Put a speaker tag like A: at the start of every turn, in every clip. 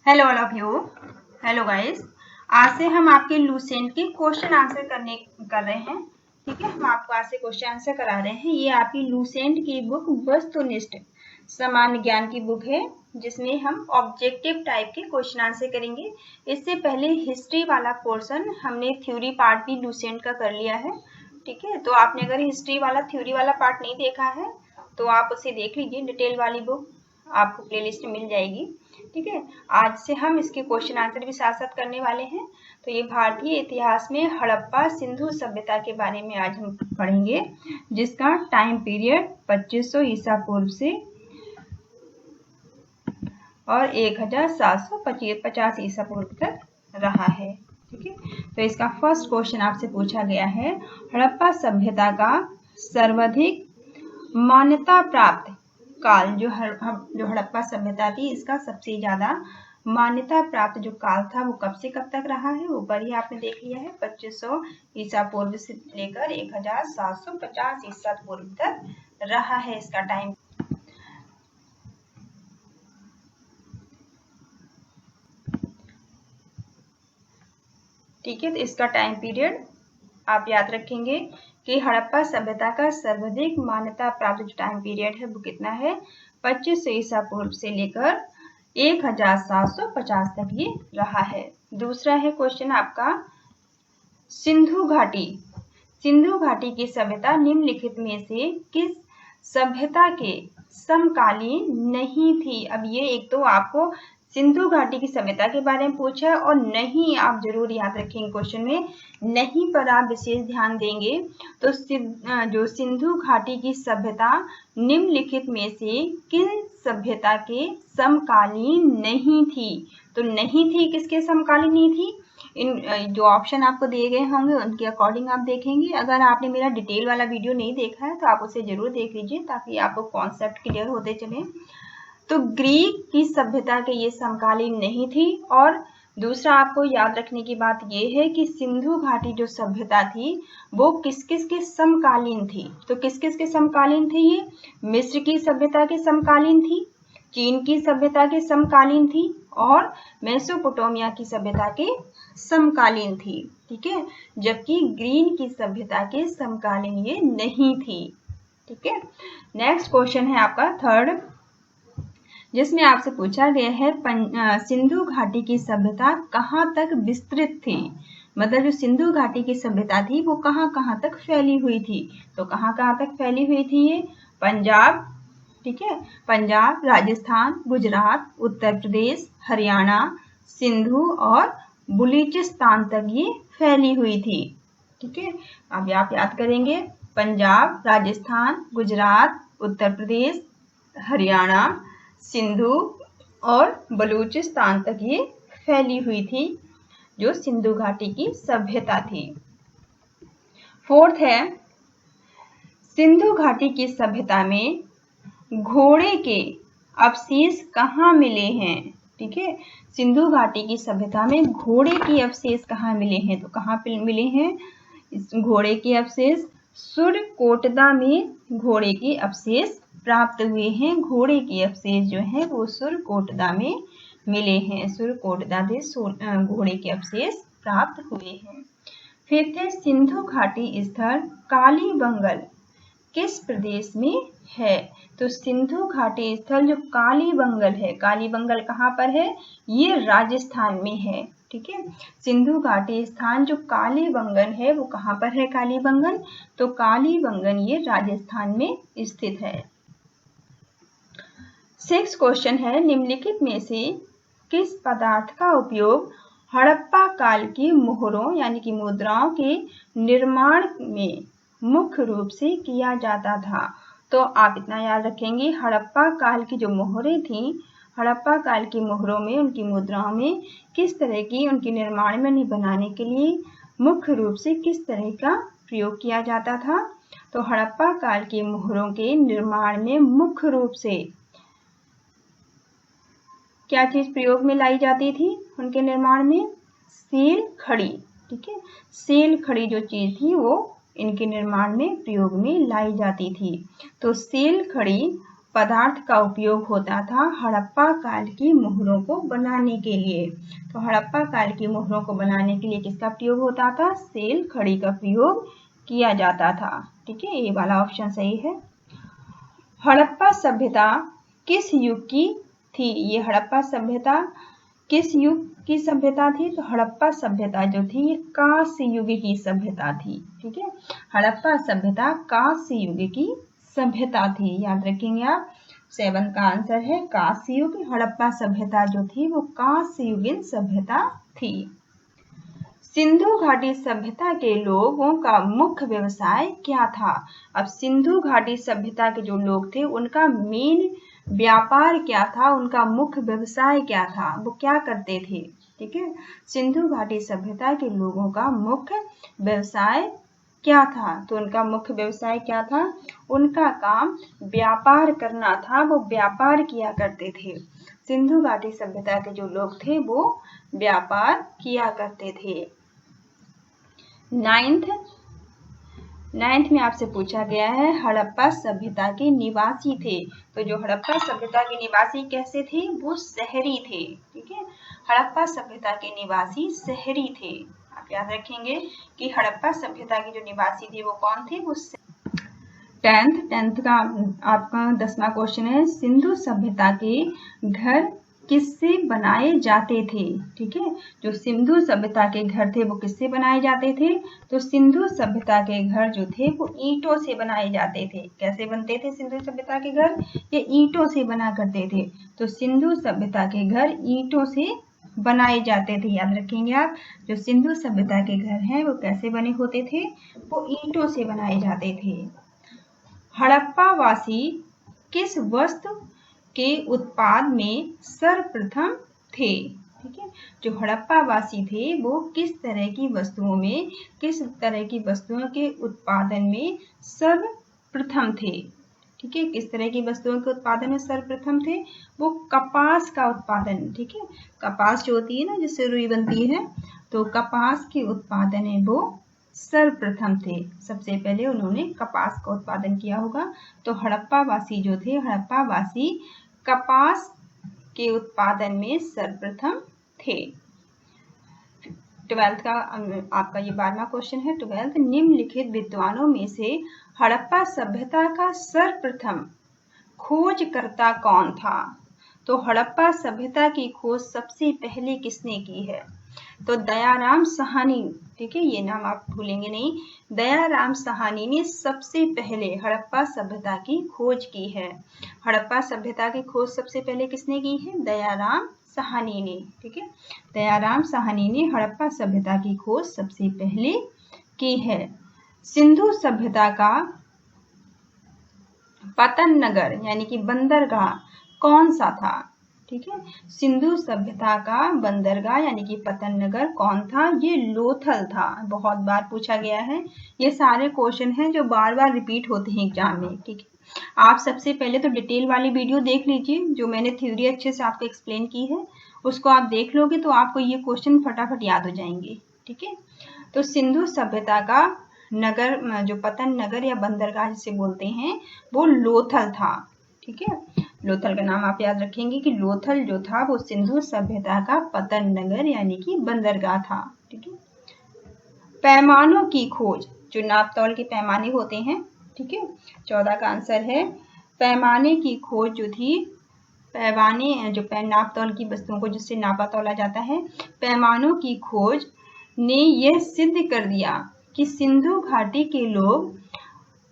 A: Hello all of you. Hello guys, आज से हम आपके लूसेंट के क्वेश्चन आंसर कर रहे हैं। ठीक है, हम आपको आज से क्वेश्चन आंसर करा रहे हैं। ये आपकी लूसेंट की बुक वस्तुनिष्ठ सामान्य ज्ञान की बुक है, जिसमें हम ऑब्जेक्टिव टाइप के क्वेश्चन आंसर करेंगे। इससे पहले हिस्ट्री वाला पोर्शन हमने थ्योरी पार्ट भी लूसेंट का कर लिया है। ठीक है, तो आपने अगर हिस्ट्री वाला थ्योरी वाला पार्ट नहीं देखा है तो आप उसे देख लीजिए। डिटेल वाली बुक आपको प्लेलिस्ट में मिल जाएगी। ठीक है, आज से हम इसके क्वेश्चन आंसर भी साथ साथ करने वाले हैं। तो ये भारतीय इतिहास में हड़प्पा सिंधु सभ्यता के बारे में आज हम पढ़ेंगे, जिसका टाइम पीरियड 2500 ईसा पूर्व से और 1750 ईसा पूर्व तक रहा है। ठीक है, तो इसका फर्स्ट क्वेश्चन आपसे पूछा गया है, हड़प्पा सभ्यता का सर्वाधिक मान्यता प्राप्त काल जो हड़प्पा सभ्यता थी, इसका सबसे ज्यादा मान्यता प्राप्त जो काल था वो कब से कब तक रहा है, ऊपर ही आपने देख लिया है। 2500 ईसा पूर्व से लेकर 1750 ईसा पूर्व तक रहा है इसका टाइम। ठीक है, तो इसका टाइम पीरियड आप याद रखेंगे कि हड़प्पा सभ्यता का सर्वाधिक मान्यता प्राप्त जो टाइम पीरियड है वो कितना है, 2500 ईसा पूर्व से लेकर 1750 तक ये रहा है। दूसरा है क्वेश्चन आपका, सिंधु घाटी की सभ्यता निम्नलिखित में से किस सभ्यता के समकालीन नहीं थी। अब ये एक तो आपको सिंधु घाटी की सभ्यता के बारे में पूछा है, और नहीं आप जरूर याद रखेंगे क्वेश्चन में, नहीं पर आप विशेष ध्यान देंगे। तो जो सिंधु घाटी की सभ्यता निम्नलिखित में से किन सभ्यता के समकालीन नहीं थी। तो नहीं थी किसके समकालीन नहीं थी, इन जो ऑप्शन आपको दिए गए होंगे उनके अकॉर्डिंग आप देखेंगे। अगर आपने मेरा डिटेल वाला वीडियो नहीं देखा है तो आप उसे जरूर देख लीजिए, ताकि आपको कॉन्सेप्ट क्लियर होते चले। तो ग्रीक की सभ्यता के ये समकालीन नहीं थी। और दूसरा आपको याद रखने की बात ये है कि सिंधु घाटी जो सभ्यता थी वो किस किस के समकालीन थी। तो किस किस के समकालीन थी ये, मिस्र की सभ्यता के समकालीन थी, चीन की सभ्यता के समकालीन थी, और मेसोपोटामिया की सभ्यता के समकालीन थी। ठीक है, जबकि ग्रीक की सभ्यता के समकालीन ये नहीं थी। ठीक है, नेक्स्ट क्वेश्चन है आपका थर्ड, जिसमें आपसे पूछा गया है सिंधु घाटी की सभ्यता कहाँ तक विस्तृत थी। मतलब जो सिंधु घाटी की सभ्यता थी वो कहाँ कहाँ तक फैली हुई थी। तो कहाँ कहाँ तक फैली हुई थी ये, पंजाब, ठीक है, पंजाब, राजस्थान, गुजरात, उत्तर प्रदेश, हरियाणा, सिंधु और बलूचिस्तान तक ये फैली हुई थी। ठीक है, अब आप याद करेंगे, पंजाब, राजस्थान, गुजरात, उत्तर प्रदेश, हरियाणा, सिंधु और बलूचिस्तान तक ये फैली हुई थी जो सिंधु घाटी की सभ्यता थी। फोर्थ है, सिंधु घाटी की सभ्यता में घोड़े के अवशेष कहाँ मिले हैं। ठीक है, सिंधु घाटी की सभ्यता में घोड़े के अवशेष कहाँ मिले हैं। तो कहाँ पे मिले हैं घोड़े के अवशेष, सुरकोटदा में घोड़े के अवशेष प्राप्त हुए हैं। घोड़े के अवशेष जो है वो सुरकोटदा में मिले हैं, सुरकोटदा से घोड़े के अवशेष प्राप्त हुए हैं। फिफ्थ है, सिंधु घाटी स्थल कालीबंगल किस प्रदेश में है। तो सिंधु घाटी स्थल जो कालीबंगल है, कालीबंगल कहाँ पर है, ये राजस्थान में है। ठीक है, सिंधु घाटी स्थान जो कालीबंगन है वो कहाँ पर है, कालीबंगन, तो कालीबंगन ये राजस्थान में स्थित है। सिक्स क्वेश्चन है, निम्नलिखित में से किस पदार्थ का उपयोग हड़प्पा काल की मोहरों यानी कि मुद्राओं के निर्माण में मुख्य रूप से किया जाता था। तो आप इतना याद रखेंगे, हड़प्पा काल की जो मोहरें थी, हड़प्पा काल की मोहरों में, उनकी मुद्राओं में किस तरह की, उनके निर्माण में नहीं बनाने के लिए मुख्य रूप से किस तरह का प्रयोग किया जाता था। तो हड़प्पा काल की मोहरों के निर्माण में मुख्य रूप से क्या चीज प्रयोग में लाई जाती थी उनके निर्माण में, सील खड़ी। ठीक है, सील खड़ी जो चीज थी वो इनके निर्माण में प्रयोग में लाई जाती थी। तो सील खड़ी पदार्थ का उपयोग होता था हड़प्पा काल की मोहरों को बनाने के लिए। तो हड़प्पा काल की मोहरों को बनाने के लिए किसका प्रयोग होता था? सेल खड़ी का प्रयोग किया जाता था। ठीक है, ये वाला ऑप्शन सही है। हड़प्पा सभ्यता किस युग की थी? ये हड़प्पा सभ्यता किस युग की सभ्यता थी? तो हड़प्पा सभ्यता जो थी ये कांस्य युग की सभ्यता थी। ठीक है, हड़प्पा सभ्यता कांस्य युग की सभ्यता थी, याद रखेंगे आप। 7 का आंसर है कांस्य युग। हड़प्पा सभ्यता जो थी वो कांस्य युगीन सभ्यता थी। सिंधु घाटी सभ्यता के लोगों का मुख्य व्यवसाय क्या था? अब सिंधु घाटी सभ्यता के जो लोग थे उनका मेन व्यापार क्या था, उनका मुख्य व्यवसाय क्या था, वो क्या करते थे? ठीक है, सिंधु घाटी सभ्यता के लोगों का मुख्य व्यवसाय क्या था? तो उनका मुख्य व्यवसाय क्या था? उनका काम व्यापार करना था, वो व्यापार किया करते थे। सिंधु घाटी सभ्यता के जो लोग थे वो व्यापार किया करते थे। नाइन्थ में आपसे पूछा गया है हड़प्पा सभ्यता के निवासी थे। तो जो हड़प्पा सभ्यता के निवासी कैसे थे? वो शहरी थे। ठीक है, हड़प्पा सभ्यता के निवासी शहरी थे। आप याद रखेंगे कि हड़प्पा सभ्यता के जो निवासी थे वो कौन थे? वो 10th का आपका 10वां क्वेश्चन है सिंधु सभ्यता के घर किससे बनाए जाते थे? ठीक है, जो सिंधु सभ्यता के घर थे वो किससे बनाए जाते थे? तो सिंधु सभ्यता के घर जो थे वो ईंटों से बनाए जाते थे। कैसे बनते थे सिंधु सभ्यता के घर? ये ईंटों से बना करते थे। तो सिंधु सभ्यता के घर ईंटों से बनाए जाते थे, याद रखेंगे आप। जो सिंधु सभ्यता के घर हैं वो कैसे बने होते थे? वो ईंटों से बनाए जाते थे। हड़प्पा वासी किस वस्तु के उत्पाद में सर्वप्रथम थे? ठीक है, जो हड़प्पा वासी थे वो किस तरह की वस्तुओं में, किस तरह की वस्तुओं के उत्पादन में सर्वप्रथम थे? ठीक है, किस तरह की वस्तुओं के उत्पादन में सर्वप्रथम थे? वो कपास का उत्पादन। ठीक है, कपास जो होती है ना जिससे रुई बनती है, तो कपास के उत्पादन में वो सर्वप्रथम थे। सबसे पहले उन्होंने कपास का उत्पादन किया होगा। तो हड़प्पा वासी जो थे, हड़प्पा वासी कपास के उत्पादन में सर्वप्रथम थे। 12th का आपका ये 12वां क्वेश्चन है। 12th निम्नलिखित विद्वानों में से हड़प्पा सभ्यता का सर्वप्रथम खोजकर्ता कौन था? तो हड़प्पा सभ्यता की खोज सबसे पहले किसने की है? तो दयाराम साहनी। ठीक है, ये नाम आप भूलेंगे नहीं। दयाराम साहनी ने सबसे पहले हड़प्पा सभ्यता की खोज की है। हड़प्पा सभ्यता की खोज सबसे पहले किसने की है? दयाराम साहनी ने। ठीक है, दयाराम साहनी ने हड़प्पा सभ्यता की खोज सबसे पहले की है। सिंधु सभ्यता का पतन नगर यानी कि बंदरगाह कौन सा था? ठीक है, सिंधु सभ्यता का बंदरगाह यानी कि पतन नगर कौन था? ये लोथल था। बहुत बार पूछा गया है। ये सारे क्वेश्चन हैं जो बार बार रिपीट होते हैं एग्जाम में। ठीक है, आप सबसे पहले तो डिटेल वाली वीडियो देख लीजिए, जो मैंने थ्योरी अच्छे से आपको एक्सप्लेन की है, उसको आप देख लोगे तो आपको ये क्वेश्चन फटाफट याद हो जाएंगे। ठीक है, तो सिंधु सभ्यता का नगर, जो पतन नगर या बंदरगाह जिसे बोलते हैं, वो लोथल था। ठीक है, लोथल का नाम आप याद रखेंगे कि लोथल जो था वो सिंधु सभ्यता का पतन नगर यानी कि बंदरगाह था। ठीक है, पैमानों की खोज, जो नापतोल के पैमाने होते हैं। ठीक है, 14 का आंसर है पैमाने की खोज जो थी, पैमाने जो नापतोल की वस्तुओं को जिससे नापा तोला जाता है, पैमानों की खोज ने यह सिद्ध कर दिया कि सिंधु घाटी के लोग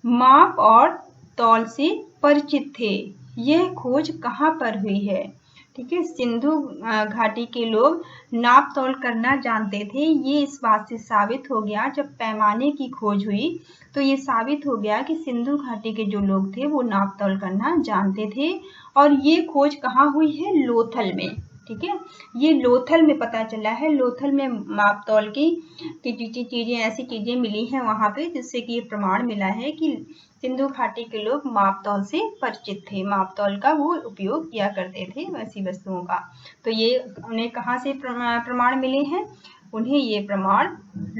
A: माप और तौल से परिचित थे। यह खोज कहाँ पर हुई है? ठीक है, सिंधु घाटी के लोग नाप तौल करना जानते थे। ये इस बात से साबित हो गया, जब पैमाने की खोज हुई तो ये साबित हो गया कि सिंधु घाटी के जो लोग थे वो नाप तौल करना जानते थे। और ये खोज कहाँ हुई है? लोथल में। ठीक है, ये लोथल में पता चला है। लोथल में माप तौल की चीजें, ऐसी चीजें मिली हैं वहां पे, जिससे कि ये प्रमाण मिला है कि सिंधु घाटी के लोग माप तौल से परिचित थे, माप तौल का वो उपयोग किया करते थे वैसी वस्तुओं का। तो ये उन्हें कहाँ से प्रमाण मिले हैं? उन्हें ये प्रमाण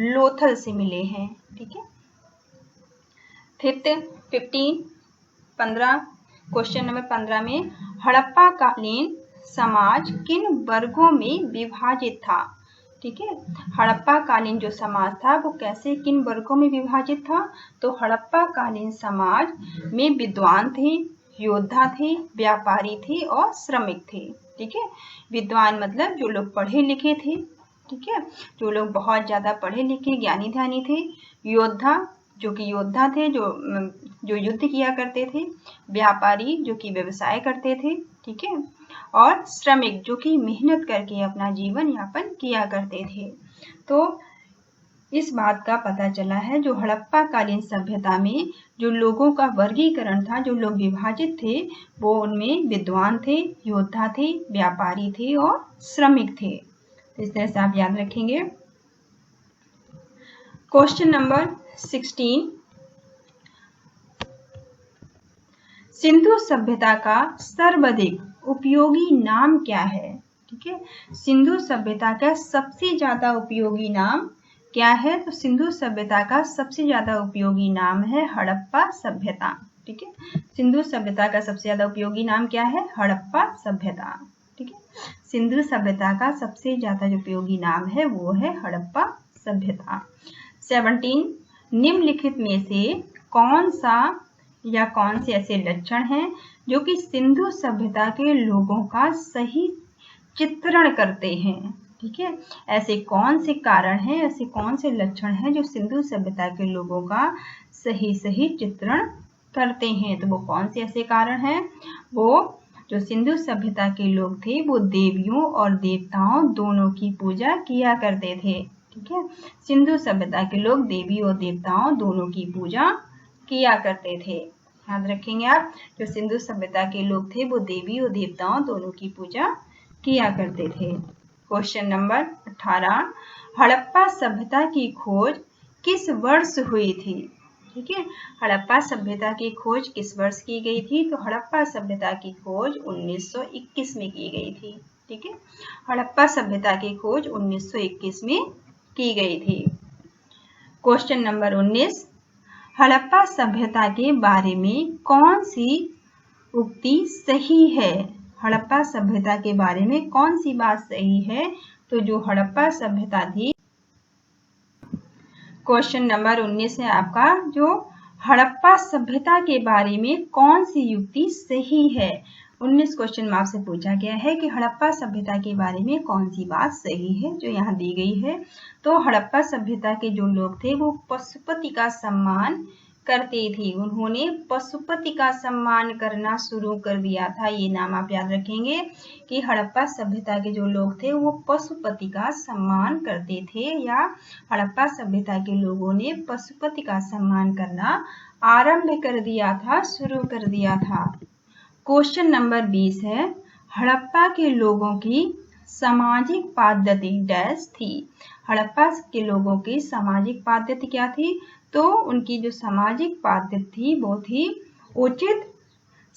A: लोथल से मिले हैं। ठीक है, 15, 15 क्वेश्चन नंबर 15 में हड़प्पा कालीन समाज किन वर्गों में विभाजित था? ठीक है, हड़प्पा कालीन जो समाज था वो कैसे किन वर्गों में विभाजित था? तो हड़प्पा कालीन समाज में विद्वान थे, योद्धा थे, व्यापारी थे और श्रमिक थे। ठीक है, विद्वान मतलब जो लोग पढ़े लिखे थे, ठीक है, जो लोग बहुत ज्यादा पढ़े लिखे ज्ञानी ध्यानी थे। योद्धा जो कि योद्धा थे, जो युद्ध किया करते थे। व्यापारी जो कि व्यवसाय करते थे। ठीक है, और श्रमिक जो कि मेहनत करके अपना जीवन यापन किया करते थे। तो इस बात का पता चला है जो हड़प्पा कालीन सभ्यता में जो लोगों का वर्गीकरण था, जो लोग विभाजित थे, वो उनमें विद्वान थे, योद्धा थे, व्यापारी थे और श्रमिक थे। तो इस तरह से आप याद रखेंगे। क्वेश्चन नंबर 16, सिंधु सभ्यता का सर्वाधिक उपयोगी नाम क्या है? ठीक है, सिंधु सभ्यता का सबसे ज्यादा उपयोगी नाम क्या है? तो सिंधु सभ्यता का सबसे ज्यादा उपयोगी नाम है हड़प्पा सभ्यता। ठीक है, सिंधु सभ्यता का सबसे ज्यादा उपयोगी नाम क्या है? हड़प्पा सभ्यता। ठीक है, सिंधु सभ्यता का सबसे ज्यादा जो उपयोगी नाम है वो है हड़प्पा सभ्यता। 17, निम्नलिखित में से कौन सा या कौन से ऐसे लक्षण हैं जो कि सिंधु सभ्यता के लोगों का सही चित्रण करते हैं? ठीक है, ऐसे कौन से कारण हैं, ऐसे कौन से लक्षण हैं जो सिंधु सभ्यता के लोगों का सही चित्रण करते हैं? तो वो कौन से ऐसे कारण हैं? वो जो सिंधु सभ्यता के लोग थे वो देवियों और देवताओं दोनों की पूजा किया करते थे। ठीक है, सिंधु सभ्यता के लोग देवी और देवताओं दोनों की पूजा किया करते थे। याद रखेंगे आप, जो सिंधु सभ्यता के लोग थे वो देवी और देवताओं दोनों की पूजा किया करते थे। क्वेश्चन नंबर 18, हड़प्पा सभ्यता की खोज किस वर्ष हुई थी? ठीक है, हड़प्पा सभ्यता की खोज किस वर्ष की गई थी? तो हड़प्पा सभ्यता की खोज 1921 में की गई थी। ठीक है, हड़प्पा सभ्यता की खोज 1921 में की गई थी। क्वेश्चन नंबर 19, हड़प्पा सभ्यता के बारे में कौन सी उक्ति सही है? हड़प्पा सभ्यता के बारे में कौन सी बात सही है? तो जो हड़प्पा सभ्यता थी, क्वेश्चन नंबर 19 है आपका, जो हड़प्पा सभ्यता के बारे में कौन सी युक्ति सही है? 19 क्वेश्चन में आपसे पूछा गया है कि हड़प्पा सभ्यता के बारे में कौन सी बात सही है जो यहाँ दी गई है। तो हड़प्पा सभ्यता के जो लोग थे वो पशुपति का सम्मान करते थे। उन्होंने पशुपति का सम्मान करना शुरू कर दिया था। ये नाम आप याद रखेंगे कि हड़प्पा सभ्यता के जो लोग थे वो पशुपति का सम्मान करते थे, या हड़प्पा सभ्यता के लोगों ने पशुपति का सम्मान करना आरंभ कर दिया था, शुरू कर दिया था। क्वेश्चन नंबर 20 है, हड़प्पा के लोगों की सामाजिक पद्धति डैश थी। हड़प्पा के लोगों की सामाजिक पद्धति क्या थी? तो उनकी जो सामाजिक पद्धति थी वो थी उचित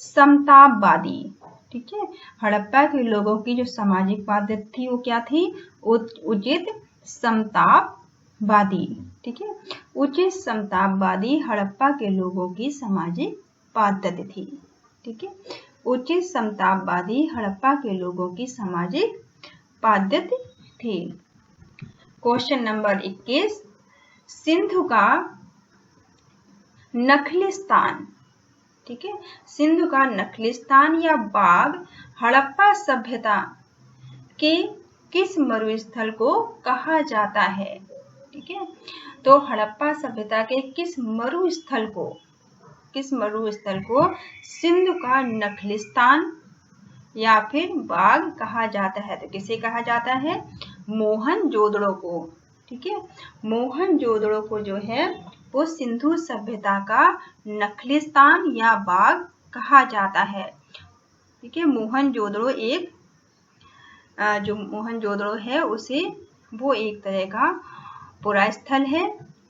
A: समतावादी। ठीक है, हड़प्पा के लोगों की जो सामाजिक पद्धति थी वो क्या थी? उचित समतावादी। ठीक है, उचित समतावादी हड़प्पा के लोगों की सामाजिक पद्धति थी। ठीक है, उचित समतावादी हड़प्पा के लोगों की सामाजिक पद्धति थी। क्वेश्चन नंबर 21, सिंधु का नखलिस्तान। ठीक है, सिंधु का नखलिस्तान या बाग हड़प्पा सभ्यता के किस मरुस्थल को कहा जाता है? ठीक है, तो हड़प्पा सभ्यता के किस मरुस्थल को सिंधु का नखलिस्तान या फिर बाग कहा जाता है? तो किसे कहा जाता है? मोहनजोदड़ो को। ठीक है, मोहनजोदड़ो को जो है वो सिंधु सभ्यता का नखलिस्तान या बाग कहा जाता है। ठीक है, मोहनजोदड़ो एक जो मोहनजोदड़ो है उसे वो एक तरह का पुरास्थल है।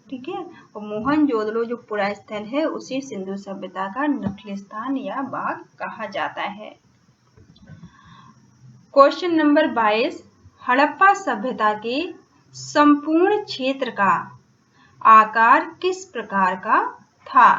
A: ठीक है, और मोहनजोदड़ो जो पुरास्थल है उसे सिंधु सभ्यता का नखलिस्तान या बाग कहा जाता है। क्वेश्चन नंबर 22, हड़प्पा सभ्यता के संपूर्ण क्षेत्र का आकार किस प्रकार का था?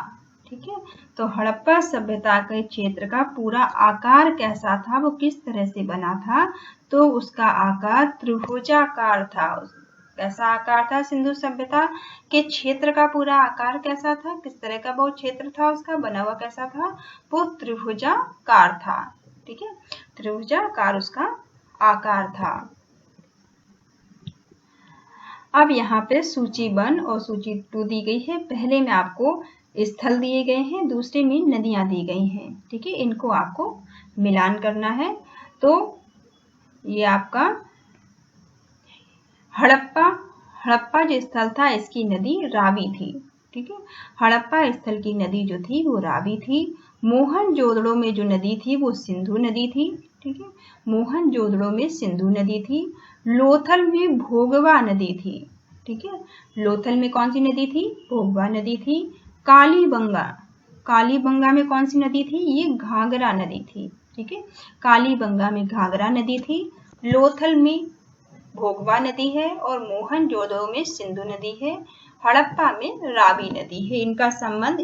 A: ठीक है। तो हड़प्पा सभ्यता के क्षेत्र का पूरा आकार कैसा था, वो किस तरह से बना था, तो उसका आकार त्रिभुजाकार था। कैसा आकार था सिंधु सभ्यता के क्षेत्र का, पूरा आकार कैसा था, किस तरह का वो क्षेत्र था, उसका बना हुआ कैसा था, वो त्रिभुजाकार था। ठीक है, त्रिभुजाकार उसका आकार था। अब यहाँ पे सूची 1 और सूची 2 दी गई है। पहले में आपको स्थल दिए गए हैं, दूसरे में नदियां दी गई हैं। ठीक है, इनको आपको मिलान करना है। तो ये आपका हड़प्पा जो स्थल था, इसकी नदी रावी थी। ठीक है, हड़प्पा स्थल की नदी जो थी वो रावी थी। मोहनजोदड़ो में जो नदी थी वो सिंधु नदी थी। ठीक है, मोहनजोदड़ो में सिंधु नदी थी। लोथल में भोगवा नदी थी। ठीक है, लोथल में कौन सी नदी थी, भोगवा नदी थी। कालीबंगा में कौन सी नदी थी, ये घाघरा नदी थी। ठीक है, कालीबंगा में घाघरा नदी थी। लोथल में भोगवा नदी है और मोहनजोदड़ो में सिंधु नदी है। हड़प्पा में रावी नदी है। इनका संबंध,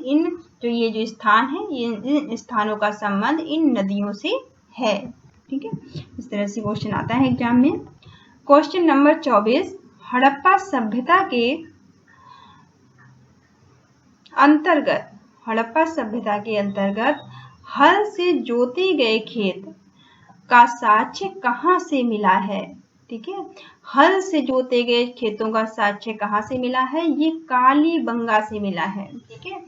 A: ये जो स्थान है, इन स्थानों का संबंध इन नदियों से है। ठीक है, इस तरह से क्वेश्चन आता है एग्जाम में। क्वेश्चन नंबर 24, हड़प्पा सभ्यता के अंतर्गत हल से जोते गए खेत का साक्ष्य कहाँ से मिला है। ठीक है, हल से जोते गए खेतों का साक्ष्य कहाँ से मिला है, ये कालीबंगा से मिला है। ठीक है,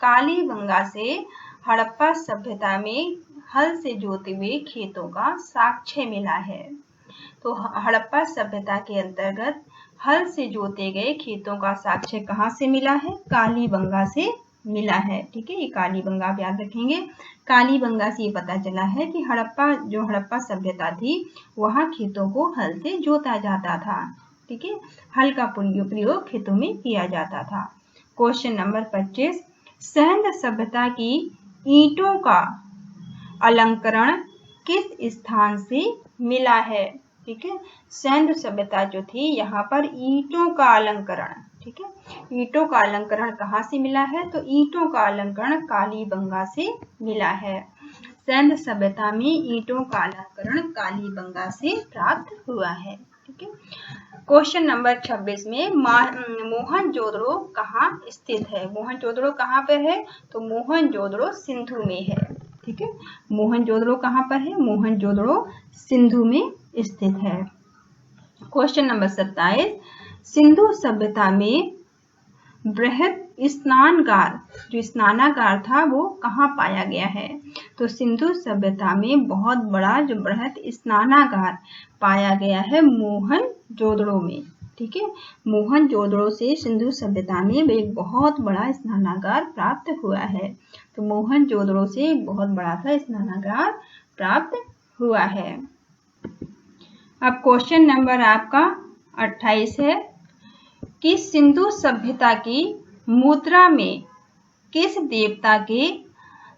A: कालीबंगा से हड़प्पा सभ्यता में हल से जोते हुए खेतों का साक्ष्य मिला है। तो हड़प्पा सभ्यता के अंतर्गत हल से जोते गए खेतों का साक्ष्य कहाँ से मिला है, कालीबंगा से मिला है। ठीक है, ये कालीबंगा आप याद रखेंगे। कालीबंगा से ये पता चला है कि हड़प्पा सभ्यता थी, वहाँ खेतों को हल से जोता जाता था। ठीक है, हल का प्रयोग खेतों में किया जाता था। क्वेश्चन नंबर 25, सिंधु सभ्यता की ईंटों का अलंकरण किस स्थान से मिला है। ठीक है, सिंधु सभ्यता जो थी, यहाँ पर ईंटों का अलंकरण, ठीक है, ईंटों का अलंकरण कहाँ से मिला है, तो ईंटों का अलंकरण कालीबंगा से मिला है। सिंधु सभ्यता में ईंटों का अलंकरण कालीबंगा से प्राप्त हुआ है। ठीक है, क्वेश्चन नंबर 26 में मोहनजोदड़ो कहाँ स्थित है। मोहनजोदड़ो कहाँ पर है, तो मोहनजोदड़ो सिंधु में है। ठीक है, मोहनजोदड़ो कहाँ पर है, मोहनजोदड़ो सिंधु में स्थित है। क्वेश्चन नंबर 27, सिंधु सभ्यता में बृहद स्नानागार, जो स्नानागार था वो कहाँ पाया गया है, तो सिंधु सभ्यता में बहुत बड़ा जो बृहद स्नानागार पाया गया है मोहनजोदड़ो में। ठीक है, मोहनजोदड़ो से सिंधु सभ्यता में एक बहुत बड़ा स्नानागार प्राप्त हुआ है। तो मोहनजोदड़ो से एक बहुत बड़ा सा स्नानागार प्राप्त हुआ है। अब क्वेश्चन नंबर आपका 28 है कि सिंधु सभ्यता की मुद्रा में किस देवता के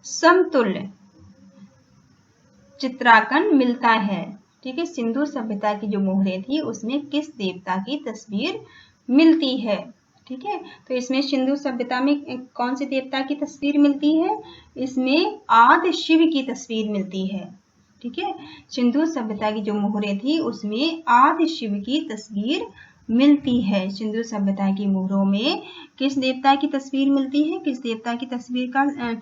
A: समतुल्य चित्रांकन मिलता है। ठीक है, सिंधु सभ्यता की जो मोहरें थी उसमें किस देवता की तस्वीर मिलती है। ठीक है, तो इसमें सिंधु सभ्यता में कौन से देवता की तस्वीर मिलती है, इसमें आदि शिव की तस्वीर मिलती है। ठीक है, सिंधु सभ्यता की जो मोहरें थी उसमें आदि शिव की तस्वीर मिलती है। सिंधु सभ्यता की मोहरों में किस देवता की तस्वीर मिलती है, किस देवता की तस्वीर का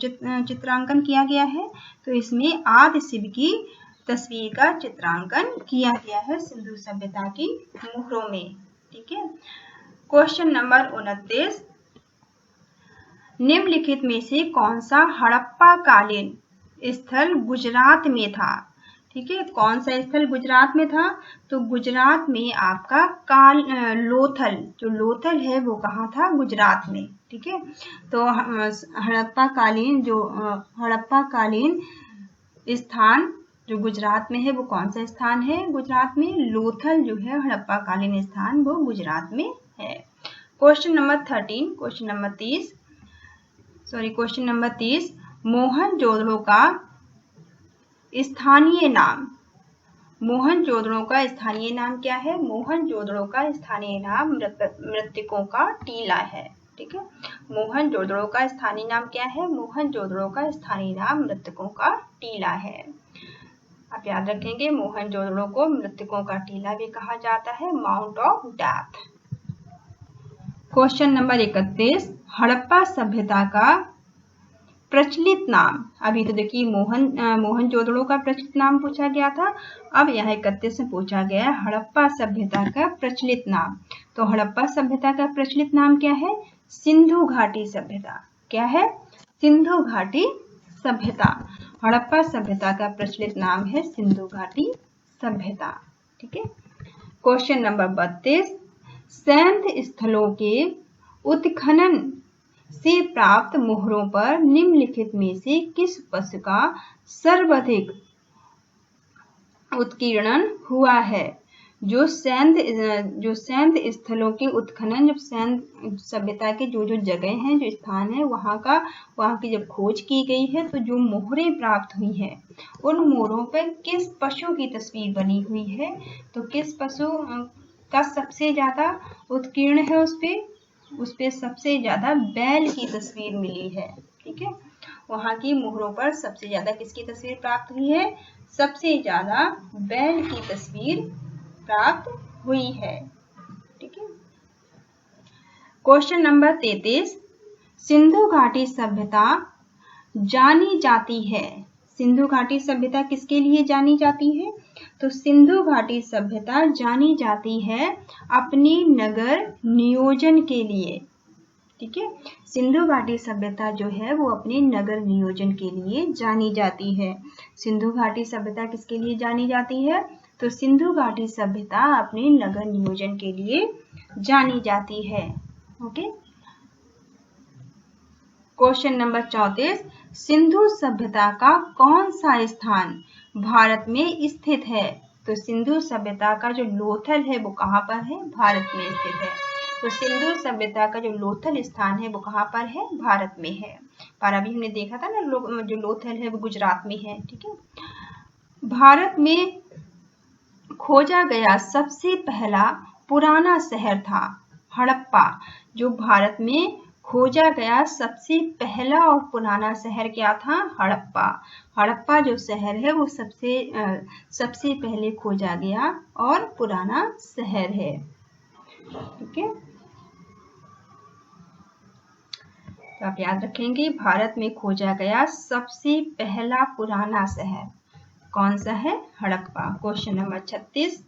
A: चित्रांकन किया गया है, तो इसमें आदि शिव की तस्वीर का चित्रांकन किया गया है सिंधु सभ्यता की मोहरों में। ठीक है, क्वेश्चन नंबर 29, निम्नलिखित में से कौन सा हड़प्पा कालीन स्थल गुजरात में था। ठीक है, कौन सा स्थल गुजरात में था, तो गुजरात में आपका लोथल, जो लोथल है वो कहाँ था, गुजरात में। ठीक है, तो हड़प्पा कालीन स्थान जो गुजरात में है वो कौन सा स्थान है, गुजरात में लोथल जो है हड़प्पा कालीन स्थान वो गुजरात में है। क्वेश्चन नंबर 30, मोहनजोदड़ो का स्थानीय नाम। मोहनजोदड़ो का स्थानीय नाम क्या है, मोहनजोदड़ो का स्थानीय नाम मृतकों का टीला है। ठीक है। मोहनजोदड़ो का स्थानीय नाम क्या है? मोहनजोदड़ो का स्थानीय नाम मृतकों का टीला है। आप याद रखेंगे, मोहनजोदड़ो को मृतकों का टीला भी कहा जाता है, mount of death. Question number 31, Harappa सभ्यता का प्रचलित नाम। अभी तो देखिए मोहनजोदड़ो का प्रचलित नाम पूछा गया था, अब यहाँ 31 में पूछा गया है हड़प्पा सभ्यता का प्रचलित नाम। तो हड़प्पा सभ्यता का प्रचलित नाम क्या है? सिंधु घाटी सभ्यता। क्या है? सिंधु घाटी सभ्यता। हड़प्पा सभ्यता का प्रचलित नाम है सिंधु घाटी सभ्यता। ठीक है। क्वेश्चन नंबर 32, सैंध स्थलों के उत्खनन से प्राप्त मोहरों पर निम्नलिखित में से किस पशु का सर्वाधिक उत्कीर्णन हुआ है? जो सैंध स्थलों के उत्खनन, जब सैंध सभ्यता के जो जगह हैं, जो स्थान है, वहाँ की जब खोज की गई है, तो जो मोहरें प्राप्त हुई हैं, उन मोहरों पर किस पशु की तस्वीर बनी हुई है? तो किस पशु का सबसे ज्यादा उत्कीर्ण है? उस पे सबसे ज्यादा बैल की तस्वीर मिली है। ठीक है। वहाँ की मोहरों पर सबसे ज्यादा किसकी तस्वीर प्राप्त हुई है? सबसे ज्यादा बैल की तस्वीर प्राप्त हुई है। ठीक है। क्वेश्चन नंबर 33, सिंधु घाटी सभ्यता जानी जाती है। सिंधु घाटी सभ्यता किसके लिए जानी जाती है? तो सिंधु घाटी सभ्यता जानी जाती है अपने नगर नियोजन के लिए। ठीक है। सिंधु घाटी सभ्यता जो है वो अपने नगर नियोजन के लिए जानी जाती है। सिंधु घाटी सभ्यता किसके लिए जानी जाती है? तो सिंधु घाटी सभ्यता अपने नगर नियोजन के लिए जानी जाती है। ओके। क्वेश्चन नंबर 34, सिंधु सभ्यता का कौन सा स्थान भारत में स्थित है? तो सिंधु सभ्यता का जो लोथल है वो कहाँ पर है? भारत में स्थित है। तो सिंधु सभ्यता का जो लोथल स्थान है वो कहाँ पर है? भारत में है। पर अभी हमने देखा था ना, जो लोथल है वो गुजरात में है। ठीक है। भारत में खोजा गया सबसे पहला पुराना शहर था हड़प्पा। जो भारत में खोजा गया सबसे पहला और पुराना शहर क्या था? हड़प्पा। हड़प्पा जो शहर है वो सबसे पहले खोजा गया और पुराना शहर है। ठीक है। तो आप याद रखेंगे, भारत में खोजा गया सबसे पहला पुराना शहर कौन सा है? हड़प्पा। क्वेश्चन नंबर 36,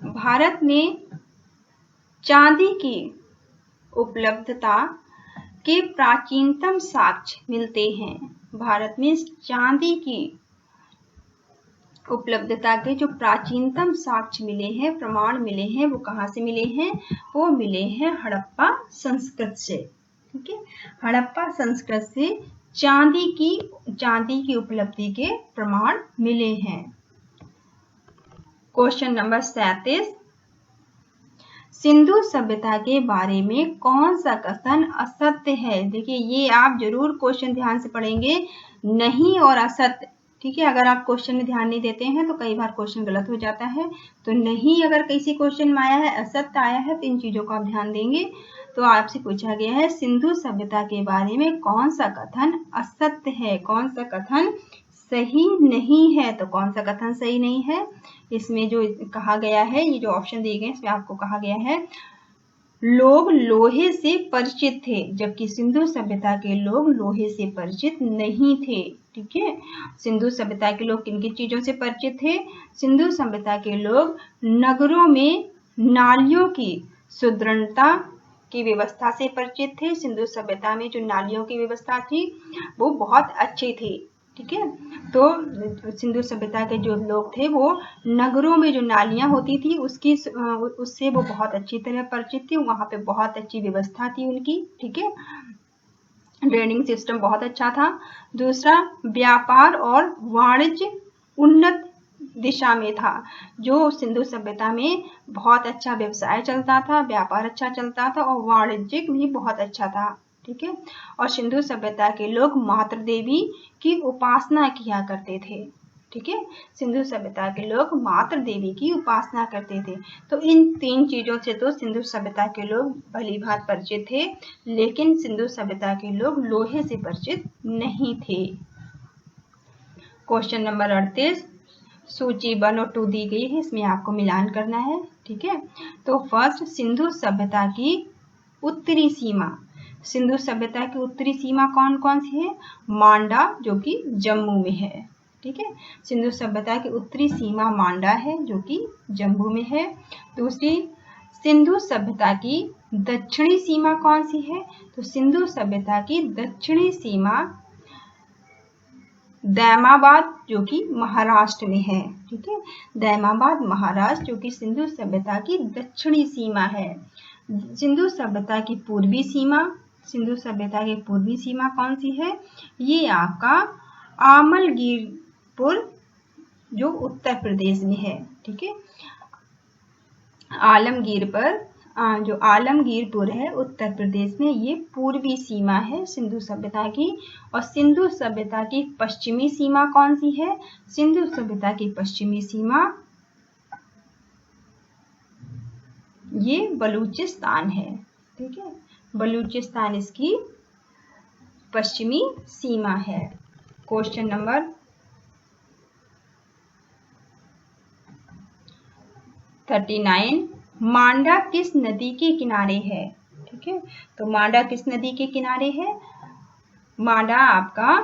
A: भारत में चांदी की उपलब्धता के प्राचीनतम साक्ष्य मिलते हैं। भारत में चांदी की उपलब्धता के जो प्राचीनतम साक्ष्य मिले हैं, प्रमाण मिले हैं, वो कहाँ से मिले हैं? वो मिले हैं हड़प्पा संस्कृत से। ठीक है। हड़प्पा संस्कृत से चांदी की उपलब्धि के प्रमाण मिले हैं। क्वेश्चन नंबर 37, सिंधु सभ्यता के बारे में कौन सा कथन असत्य है? देखिए, ये आप जरूर क्वेश्चन ध्यान से पढ़ेंगे, नहीं और असत्य। ठीक है। अगर आप क्वेश्चन में ध्यान नहीं देते हैं तो कई बार क्वेश्चन गलत हो जाता है। तो नहीं अगर किसी क्वेश्चन में आया है, असत्य आया है, तो इन चीजों को आप ध्यान देंगे। तो आपसे पूछा गया है सिंधु सभ्यता के बारे में कौन सा कथन असत्य है, कौन सा कथन सही नहीं है। तो कौन सा कथन सही नहीं है? इसमें जो कहा गया है, ये जो ऑप्शन दिए गए इसमें आपको कहा गया है लोग लोहे से परिचित थे, जबकि सिंधु सभ्यता के लोग लोहे से परिचित नहीं थे। ठीक है। सिंधु सभ्यता के लोग किन किन चीजों से परिचित थे? सिंधु सभ्यता के लोग नगरों में नालियों की सुदृढ़ता की व्यवस्था से परिचित थे। सिंधु सभ्यता में जो नालियों की व्यवस्था थी वो बहुत अच्छी थी। ठीक है। तो सिंधु सभ्यता के जो लोग थे वो नगरों में जो नालियां होती थी उससे वो बहुत अच्छी तरह परिचित थी। वहां पे बहुत अच्छी व्यवस्था थी उनकी। ठीक है। ड्रेनिंग सिस्टम बहुत अच्छा था। दूसरा, व्यापार और वाणिज्य उन्नत दिशा में था। जो सिंधु सभ्यता में बहुत अच्छा व्यवसाय चलता था, व्यापार अच्छा चलता था और वाणिज्य भी बहुत अच्छा था। ठीक है। और सिंधु सभ्यता के लोग मातृ देवी की उपासना किया करते थे। ठीक है। सिंधु सभ्यता के लोग मातृ देवी की उपासना करते थे। तो इन 3 चीजों से तो सिंधु सभ्यता के लोग भली भांति परिचित थे, लेकिन सिंधु सभ्यता के लोग लोहे से परिचित नहीं थे। क्वेश्चन नंबर 38, सूची 1 और 2 दी गई है, इसमें आपको मिलान करना है, ठीक है। तो फर्स्ट, सिंधु सभ्यता की उत्तरी सीमा। सिंधु सभ्यता की उत्तरी सीमा कौन कौन सी है? मांडा, जो कि जम्मू में है, ठीक है। सिंधु सभ्यता की उत्तरी सीमा मांडा है, जो कि जम्मू में है। दूसरी, सिंधु सभ्यता की दक्षिणी सीमा कौन सी है? तो सिंधु सभ्यता की दक्षिणी सीमा दैमाबाद, जो कि महाराष्ट्र में है, ठीक है। दैमाबाद महाराष्ट्र, जो कि सिंधु सभ्यता की दक्षिणी सीमा है। सिंधु सभ्यता की पूर्वी सीमा, सिंधु सभ्यता की पूर्वी सीमा कौन सी है? ये आपका आमलगीरपुर, जो उत्तर प्रदेश में है, ठीक है। जो आलमगीरपुर है उत्तर प्रदेश में, ये पूर्वी सीमा है सिंधु सभ्यता की। और सिंधु सभ्यता की पश्चिमी सीमा कौन सी है? सिंधु सभ्यता की पश्चिमी सीमा ये बलूचिस्तान है, ठीक है। बलूचिस्तान इसकी पश्चिमी सीमा है। क्वेश्चन नंबर 39, मांडा किस नदी के किनारे है? ठीक है, तो मांडा किस नदी के किनारे है? मांडा आपका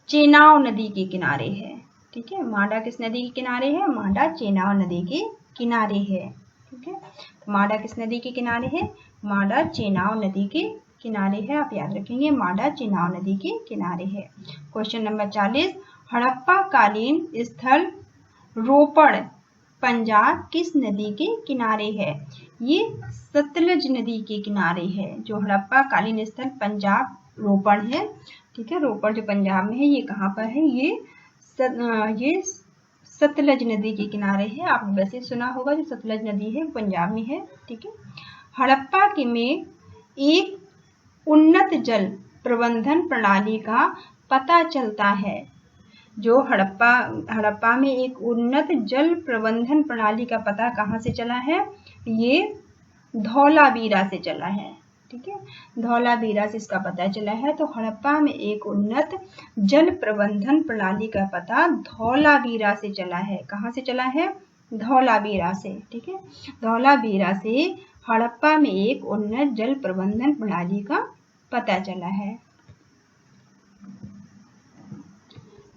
A: चेनाब नदी के किनारे है, ठीक है। मांडा किस नदी के किनारे है? मांडा चेनाब नदी के किनारे है, ठीक है। तो मांडा किस नदी के किनारे है? मांडा चेनाब नदी के किनारे है, आप याद रखेंगे, मांडा चेनाब नदी के किनारे है। क्वेश्चन नंबर 40, हड़प्पा कालीन स्थल रोपड़ पंजाब किस नदी के किनारे है? ये सतलज नदी के किनारे है। जो हड़प्पा कालीन स्थल पंजाब रोपड़ है, ठीक है, रोपड़ जो पंजाब में है, ये कहाँ पर है? ये सतलज नदी के किनारे है। आपने वैसे सुना होगा जो सतलज नदी है पंजाब में है, ठीक है। हड़प्पा के में एक उन्नत जल प्रबंधन प्रणाली का पता चलता है। जो हड़प्पा में एक उन्नत जल प्रबंधन प्रणाली का पता कहाँ से चला है? ये धौलावीरा से चला है, ठीक है, धौलावीरा से इसका पता चला है। तो हड़प्पा में एक उन्नत जल प्रबंधन प्रणाली का पता धौलावीरा से चला है। कहाँ से चला है? धौलावीरा से, ठीक है। धौलावीरा से हड़प्पा में एक उन्नत जल प्रबंधन प्रणाली का पता चला है।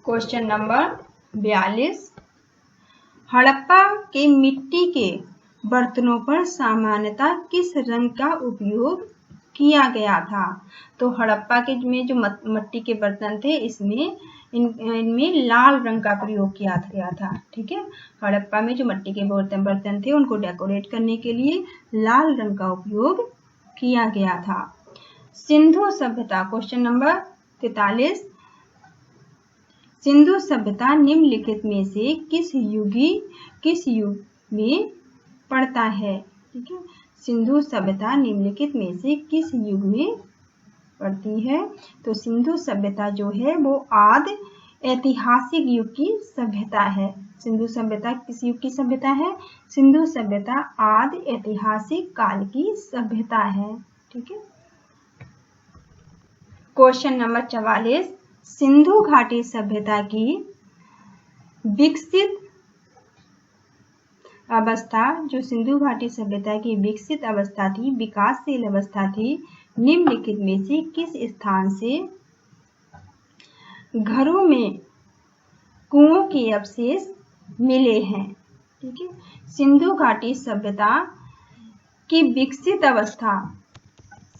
A: क्वेश्चन नंबर 42, हड़प्पा के मिट्टी के बर्तनों पर सामान्यतः किस रंग का उपयोग किया गया था? तो हड़प्पा के में जो मिट्टी के बर्तन थे, इनमें लाल रंग का प्रयोग किया गया था, ठीक है। हड़प्पा में जो मिट्टी के बर्तन थे, उनको डेकोरेट करने के लिए लाल रंग का उपयोग किया गया था। सिंधु सभ्यता, क्वेश्चन नंबर 43, सिंधु सभ्यता निम्नलिखित में से किस युग में पड़ता है? ठीक है, सिंधु सभ्यता निम्नलिखित में से किस युग में पड़ती है? तो सिंधु सभ्यता जो है वो आदि ऐतिहासिक युग की सभ्यता है। सिंधु सभ्यता किस युग की सभ्यता है? सिंधु सभ्यता आदि ऐतिहासिक काल की सभ्यता है, ठीक है। क्वेश्चन नंबर 44, सिंधु घाटी सभ्यता की विकसित अवस्था, जो सिंधु घाटी सभ्यता की विकसित अवस्था थी, विकासशील अवस्था थी, निम्नलिखित में से किस स्थान से घरों में कुओं के अवशेष मिले हैं? ठीक है, सिंधु घाटी सभ्यता की विकसित अवस्था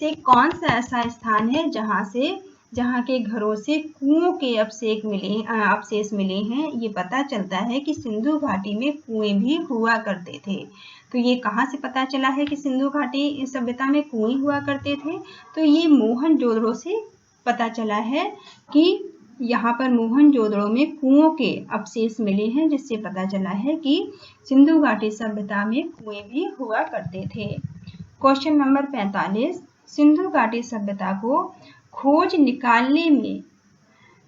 A: से कौन सा ऐसा स्थान है जहाँ के घरों से कुओं के अवशेष मिले हैं? ये पता चलता है कि सिंधु घाटी में कुएं भी हुआ करते थे। तो ये कहाँ से पता चला है कि सिंधु घाटी सभ्यता में कुएं हुआ करते थे? तो ये मोहनजोदड़ो से पता चला है कि यहाँ पर मोहनजोदड़ो में कुओं के अवशेष मिले हैं, जिससे पता चला है कि सिंधु घाटी सभ्यता में कुएं भी हुआ करते थे। क्वेश्चन नंबर 45, सिंधु घाटी सभ्यता को खोज निकालने में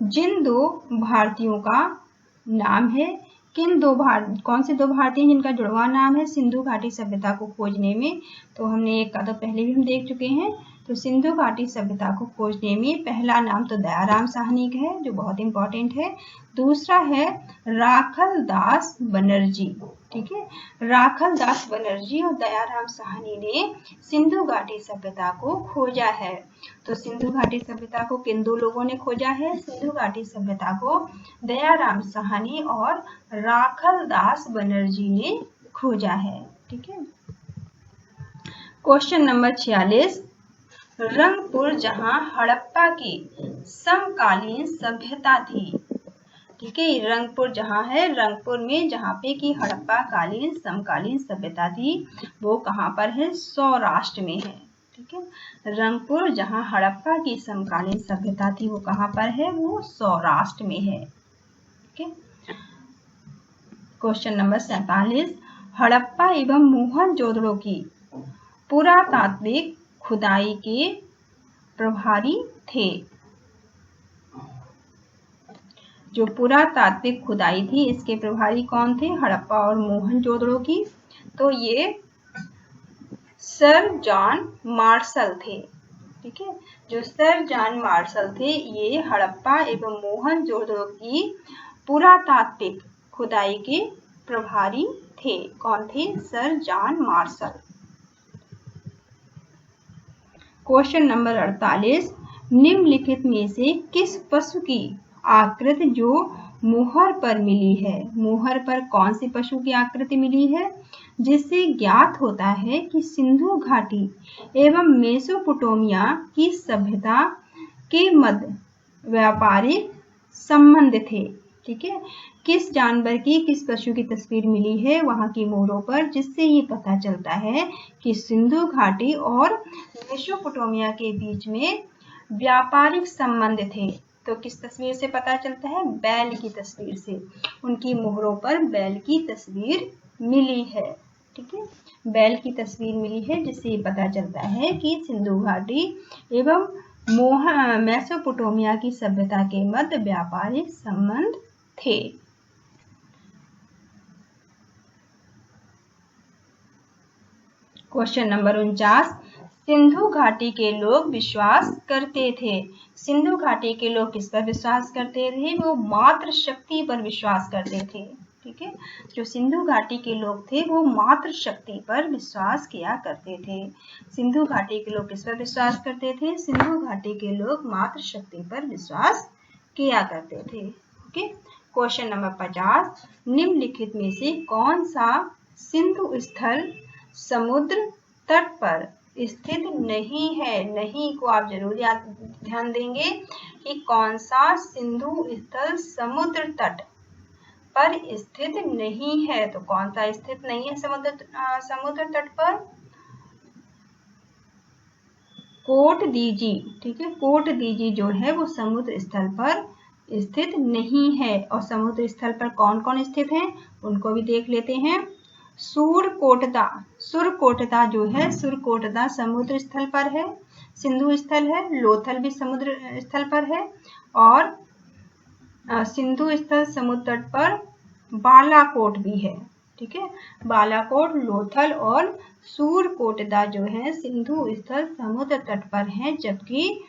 A: जिन दो भारतीयों का नाम है, कौन से दो भारतीय जिनका जुड़वा नाम है सिंधु घाटी सभ्यता को खोजने में? तो हमने एक का तो पहले भी हम देख चुके हैं। तो सिंधु घाटी सभ्यता को खोजने में पहला नाम तो दयाराम साहनी का है, जो बहुत इंपॉर्टेंट है। दूसरा है राखल दास बनर्जी। ठीक है, राखल दास बनर्जी और दयाराम साहनी ने सिंधु घाटी सभ्यता को खोजा है। तो सिंधु घाटी सभ्यता को किन दो लोगों ने खोजा है? सिंधु घाटी सभ्यता को दयाराम साहनी और राखल दास बनर्जी ने खोजा है। ठीक है। क्वेश्चन नंबर 46, रंगपुर जहां हड़प्पा की समकालीन सभ्यता थी। ठीक है, रंगपुर जहां है, रंगपुर में जहां पे की हड़प्पा कालीन समकालीन सभ्यता थी वो कहां पर है? सौराष्ट्र में है। ठीक है, रंगपुर जहां हड़प्पा की समकालीन सभ्यता थी वो कहां पर है? वो सौराष्ट्र में है। ठीक है। क्वेश्चन नंबर 47, हड़प्पा एवं मोहनजोदड़ो की पुरातात्विक खुदाई के प्रभारी थे। जो पुरातात्विक खुदाई थी इसके प्रभारी कौन थे? हड़प्पा और मोहनजोदड़ो की। तो ये सर जॉन मार्शल थे। ठीक है, जो सर जॉन मार्शल थे ये हड़प्पा एवं मोहनजोदड़ो की पुरातात्विक खुदाई के प्रभारी थे। कौन थे? Sir John Marshall. Question number 48, निम्नलिखित में से किस पशु की आकृति जो मोहर पर मिली है? मोहर पर कौन सी पशु की आकृति मिली है जिससे ज्ञात होता है कि सिंधु घाटी एवं मेसोपोटामिया की सभ्यता के मध्य व्यापारिक संबंध थे? ठीक है, किस जानवर की, किस पशु की तस्वीर मिली है वहां की मोहरों पर जिससे ये पता चलता है कि सिंधु घाटी और मेसोपोटामिया के बीच में व्यापारिक संबंध थे? तो किस तस्वीर से पता चलता है? बैल की तस्वीर से। उनकी मोहरों पर बैल की तस्वीर मिली है। ठीक है, बैल की तस्वीर मिली है जिससे ये पता चलता है कि सिंधु घाटी एवं मेसोपोटामिया की सभ्यता के मध्य व्यापारिक संबंध थे। क्वेश्चन नंबर 49, सिंधु घाटी के लोग विश्वास करते थे। सिंधु घाटी के लोग किस पर विश्वास करते थे? वो मातृ शक्ति पर विश्वास करते थे। ठीक है, जो सिंधु घाटी के लोग थे वो मातृ शक्ति पर विश्वास किया करते थे। सिंधु घाटी के लोग किस पर विश्वास करते थे? सिंधु घाटी के लोग मातृ शक्ति पर विश्वास किया करते थे। ओके। क्वेश्चन नंबर 50, निम्नलिखित में से कौन सा सिंधु स्थल समुद्र तट पर स्थित नहीं है? नहीं को आप जरूर ध्यान देंगे कि कौन सा सिंधु स्थल समुद्र तट पर स्थित नहीं है। तो कौन सा स्थित नहीं है समुद्र तट पर? कोट दीजी। ठीक है, कोट दीजी जो है वो समुद्र स्थल पर स्थित नहीं है। और समुद्र स्थल पर कौन कौन स्थित है उनको भी देख लेते हैं। सुरकोटदा जो है, सुरकोटदा समुद्र स्थल पर है, सिंधु स्थल है। लोथल भी समुद्र स्थल पर है और सिंधु स्थल समुद्र तट पर बालाकोट भी है। ठीक है, बालाकोट, लोथल और सुरकोटदा जो है सिंधु स्थल समुद्र तट पर है, जबकि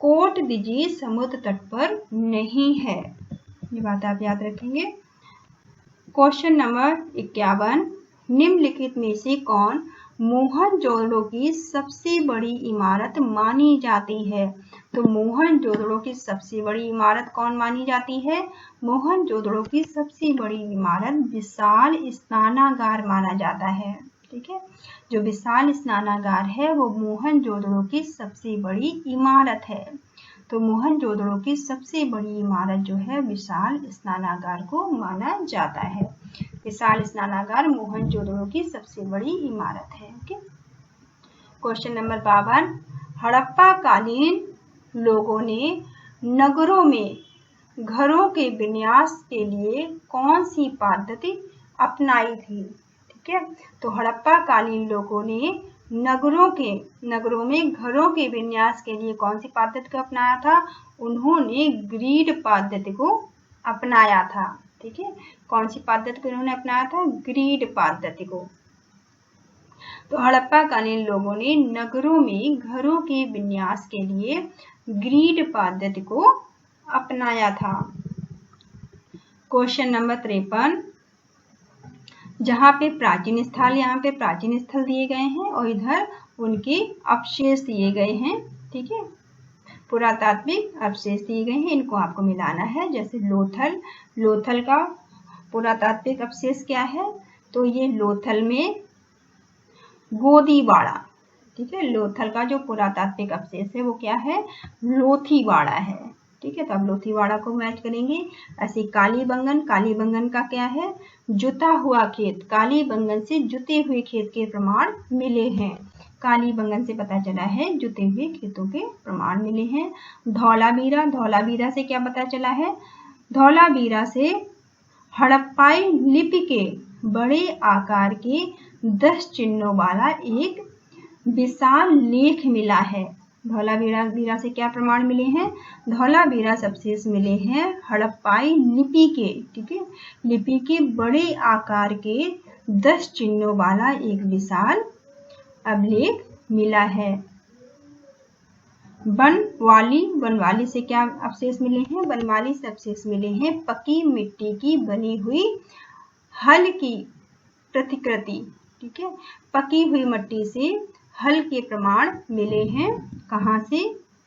A: कोट दीजी समुद्र तट पर नहीं है। ये बात आप याद रखेंगे। क्वेश्चन नंबर 51, निम्नलिखित में से कौन मोहनजोदड़ो की सबसे बड़ी इमारत मानी जाती है? तो मोहनजोदड़ो की सबसे बड़ी इमारत कौन मानी जाती है? मोहनजोदड़ो की सबसे बड़ी इमारत विशाल स्नानागार माना जाता है। ठीक है, जो विशाल स्नानागार है वो मोहनजोदड़ो की सबसे बड़ी इमारत है। तो मोहनजोदड़ो की सबसे बड़ी इमारत जो है विशाल स्नानागार को माना जाता है। विशाल स्नानागार मोहनजोदड़ो की सबसे बड़ी इमारत है। ओके। क्वेश्चन नंबर 52, हड़प्पा कालीन लोगों ने नगरों में घरों के विन्यास के लिए कौन सी पद्धति अपनाई थी? ठीक है, तो हड़प्पा कालीन लोगों ने नगरों में घरों के विन्यास के लिए कौन सी पद्धति को अपनाया था? उन्होंने ग्रिड पद्धति को अपनाया था। ठीक है, कौन सी पद्धति को उन्होंने अपनाया था? ग्रिड पद्धति को। तो हड़प्पाकालीन लोगों ने नगरों में घरों के विन्यास के लिए ग्रिड पद्धति को अपनाया था। क्वेश्चन नंबर 53, जहाँ पे प्राचीन स्थल, यहाँ पे प्राचीन स्थल दिए गए हैं और इधर उनके अवशेष दिए गए हैं। ठीक है, पुरातात्विक अवशेष दिए गए हैं, इनको आपको मिलाना है। जैसे लोथल का पुरातात्विक अवशेष क्या है? तो ये लोथल में गोदीवाड़ा। ठीक है, लोथल का जो पुरातात्विक अवशेष है वो क्या है? लोथीवाड़ा है। ठीक है, तो अब लोथीवाड़ा को मैच करेंगे। ऐसे कालीबंगन का क्या है? जुता हुआ खेत। कालीबंगन से जुते हुए खेत के प्रमाण मिले हैं। कालीबंगन से पता चला है जुते हुए खेतों के प्रमाण मिले हैं। धौलावीरा से क्या पता चला है? धौलावीरा से हड़प्पाई लिपि के बड़े आकार के 10 चिन्हों वाला एक विशाल लेख मिला है। धौलावीरा से क्या प्रमाण मिले हैं? धौलावीरा अवशेष मिले हैं हड़प्पाई लिपि के। ठीक है, लिपि के बड़े आकार के 10 चिन्हों वाला एक विशाल अभिलेख मिला है। बनवाली से क्या अवशेष मिले हैं? बनवाली से अवशेष मिले हैं पकी मिट्टी की बनी हुई हल की प्रतिकृति। ठीक है, पकी हुई मिट्टी से हल के प्रमाण मिले हैं। कहाँ से?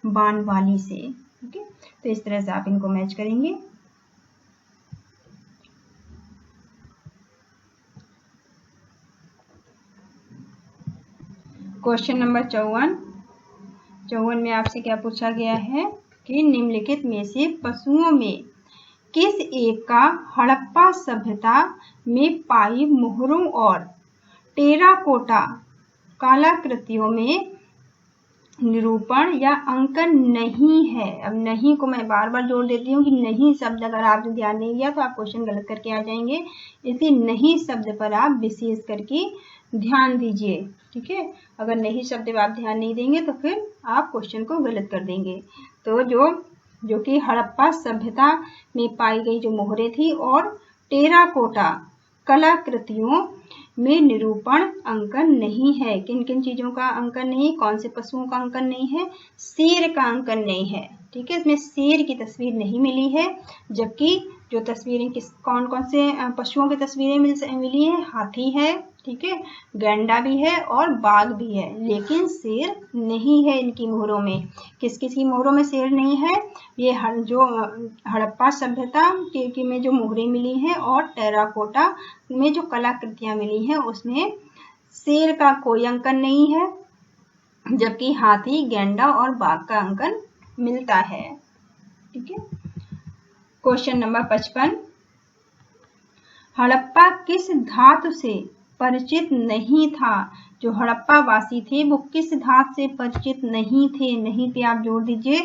A: बनवाली से। ठीक है, तो इस तरह से आप इनको मैच करेंगे। क्वेश्चन नंबर 54 में आपसे क्या पूछा गया है कि निम्नलिखित में से पशुओं में किस एक का हड़प्पा सभ्यता में पाई मोहरों और टेराकोटा कलाकृतियों में निरूपण या अंकन नहीं है? अब नहीं को मैं बार बार जोड़ देती हूँ कि नहीं शब्द अगर आपने ध्यान नहीं दिया तो आप क्वेश्चन गलत करके आ जाएंगे। इसी नहीं शब्द पर आप विशेष करके ध्यान दीजिए। ठीक है, अगर नहीं शब्द पर आप ध्यान नहीं देंगे तो फिर आप क्वेश्चन को गलत कर देंगे। तो जो कि हड़प्पा सभ्यता में पाई गई जो मोहरें थी और टेराकोटा कलाकृतियों में निरूपण अंकन नहीं है। किन किन चीजों का अंकन नहीं? कौन से पशुओं का अंकन नहीं है? शेर का अंकन नहीं है। ठीक है, इसमें शेर की तस्वीर नहीं मिली है, जबकि जो तस्वीरें कौन कौन से पशुओं की तस्वीरें मिली है? हाथी है, ठीक है, गैंडा भी है और बाघ भी है, लेकिन शेर नहीं है इनकी मोहरों में। किस किस की मोहरों में शेर नहीं है? ये जो हड़प्पा सभ्यता की में जो मोहरें मिली हैं और टेराकोटा में जो कलाकृतियां मिली हैं उसमें शेर का कोई अंकन नहीं है, जबकि हाथी, गैंडा और बाघ का अंकन मिलता है। ठीक है, क्वेश्चन नंबर 55, हड़प्पा किस धातु से परिचित नहीं था? जो हड़प्पा वासी थे वो किस धातु से परिचित नहीं थे? नहीं पे आप जोड़ दीजिए।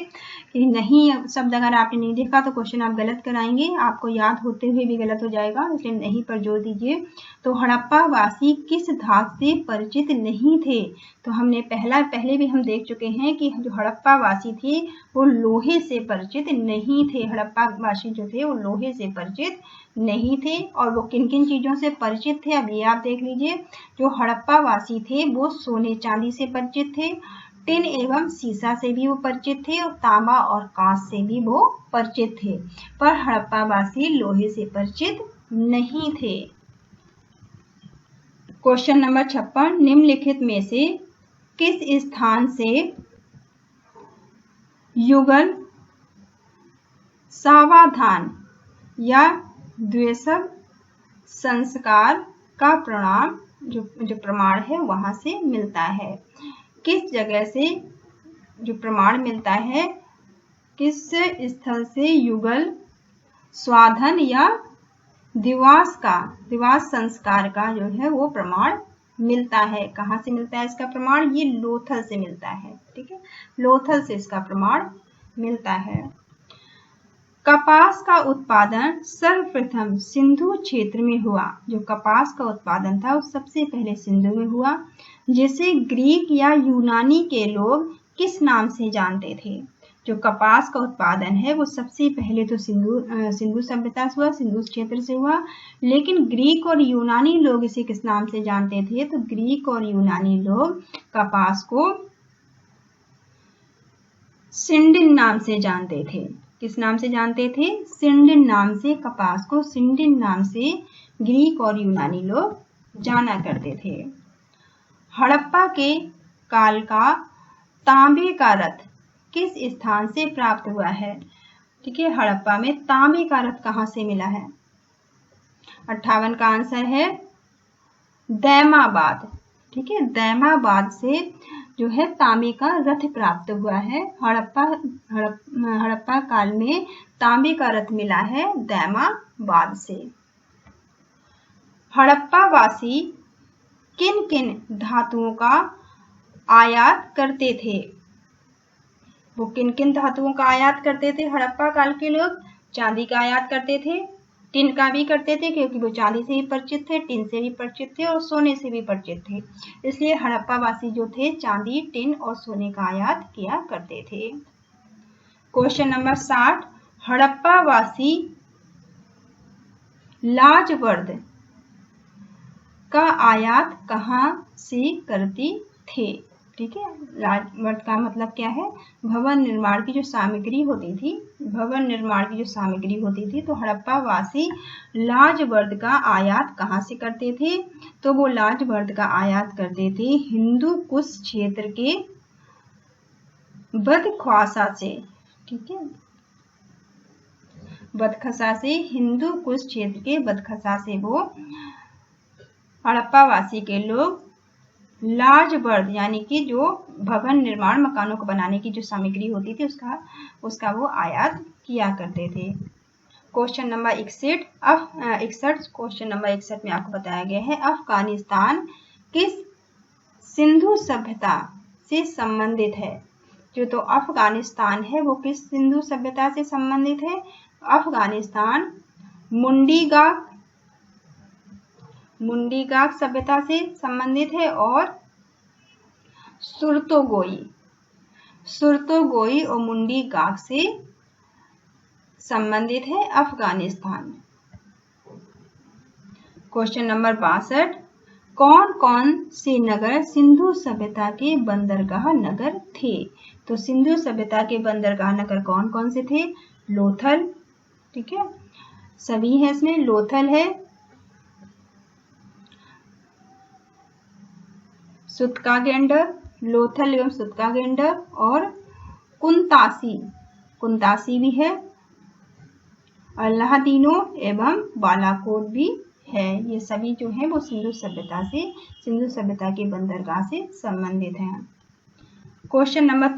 A: नहीं शब्द अगर आपने नहीं देखा तो क्वेश्चन आप गलत कराएंगे, आपको याद होते हुए भी गलत हो जाएगा, इसलिए नहीं पर जोड़ दीजिए। तो हड़प्पा वासी किस धातु से परिचित नहीं थे? तो हमने पहले भी हम देख चुके हैं कि जो हड़प्पा वासी थे वो लोहे से परिचित नहीं थे। हड़प्पा वासी जो थे वो लोहे से परिचित नहीं थे। और वो किन किन चीजों से परिचित थे अब ये आप देख लीजिए। जो हड़प्पा वासी थे वो सोने चांदी से परिचित थे, टिन एवं सीसा से भी वो परिचित थे और तांबा और कांच से भी वो परिचित थे, पर हड़प्पा वासी लोहे से परिचित नहीं थे। क्वेश्चन नंबर 56, निम्नलिखित में से किस स्थान से युगल, सावधान या द्वेषव संस्कार का प्रमाण जो प्रमाण है वहां से मिलता है? किस जगह से जो प्रमाण मिलता है, किस स्थल से युगल, स्वाधन या दिवास संस्कार का जो है वो प्रमाण मिलता है? कहाँ से मिलता है इसका प्रमाण? ये लोथल से मिलता है। ठीक है, लोथल से इसका प्रमाण मिलता है। कपास का उत्पादन सर्वप्रथम सिंधु क्षेत्र में हुआ। जो कपास का उत्पादन था वो सबसे पहले सिंधु में हुआ। जिसे ग्रीक या यूनानी के लोग किस नाम से जानते थे? जो कपास का उत्पादन है वो सबसे पहले तो सिंधु सभ्यता से हुआ, सिंधु क्षेत्र से हुआ, लेकिन ग्रीक और यूनानी लोग इसे किस नाम से जानते थे? तो ग्रीक और यूनानी लोग कपास को सिंडिन नाम से जानते थे। किस नाम से जानते थे? सिंडिन नाम से, कपास को सिंडिन नाम से ग्रीक और यूनानी लोग जाना करते थे। हड़प्पा के काल का तांबे का रथ किस स्थान से प्राप्त हुआ है? ठीक है, हड़प्पा में तांबे का रथ कहाँ से मिला है? 58 का आंसर है दैमाबाद। ठीक है, दैमाबाद से जो है तांबे का रथ प्राप्त हुआ है। हड़प्पा काल में तांबे का रथ मिला है दैमाबाद से। हड़प्पा वासी किन किन धातुओं का आयात करते थे? वो किन किन धातुओं का आयात करते थे हड़प्पा काल के लोग? चांदी का आयात करते थे, टिन का भी करते थे क्योंकि वो चांदी से भी परिचित थे, टिन से भी परिचित थे और सोने से भी परिचित थे, इसलिए हड़प्पा वासी जो थे चांदी, टिन और सोने का आयात किया करते थे। क्वेश्चन नंबर 60, हड़प्पा वासी लाजवर्द का आयात कहाँ से करती थे? ठीक है, लाजवर्द का मतलब क्या है? भवन निर्माण की जो सामग्री होती थी, भवन निर्माण की जो सामग्री होती थी, तो हड़प्पा वासी लाजवर्द का आयात कहाँ से करते थे? तो वो लाजवर्द का आयात करते थे हिंदू कुश क्षेत्र के बदख्वासा से। ठीक है, बदख्वासा से, हिंदू कुश क्षेत्र के बदख्वासा से वो हड़प्पा वासी के लोग लाजवर्द यानी कि जो भवन निर्माण, मकानों को बनाने की जो सामग्री होती थी उसका वो आयात किया करते थे। क्वेश्चन नंबर 61, क्वेश्चन नंबर 61 में आपको बताया गया है अफगानिस्तान किस सिंधु सभ्यता से संबंधित है? जो तो अफगानिस्तान है वो किस सिंधु सभ्यता से संबंधित है? अफगानिस्तान मुंडीगाक सभ्यता से संबंधित है और सुरतोगोई और मुंडीगाक से संबंधित है अफगानिस्तान। क्वेश्चन नंबर 62, कौन कौन से नगर सिंधु सभ्यता के बंदरगाह नगर थे? तो सिंधु सभ्यता के बंदरगाह नगर कौन कौन से थे? लोथल, ठीक है, सभी है इसमें, लोथल है, सुत्कागेंडर, लोथल एवं सुत्कागेंडर और कुंतासी भी है, अल्लाहदीनो एवं बालाकोट भी है। ये सभी जो है वो सिंधु सभ्यता के बंदरगाह से संबंधित हैं। क्वेश्चन नंबर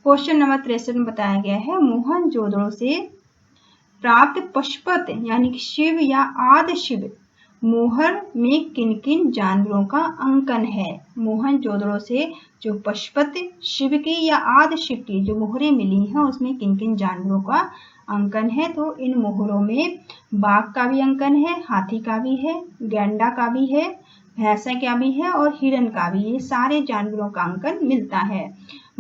A: 63 में बताया गया है मोहनजोदड़ो से प्राप्त पशुपत यानी कि शिव या आदि शिव मोहर में किन किन जानवरों का अंकन है? मोहनजोदड़ो से जो पशुपत शिव की या आदि शिव की जो मोहरें मिली हैं उसमें किन किन जानवरों का अंकन है? तो इन मोहरों में बाघ का भी अंकन है, हाथी का भी है, गैंडा का भी है, भैंसा का भी है और हिरण का भी। ये सारे जानवरों का अंकन मिलता है।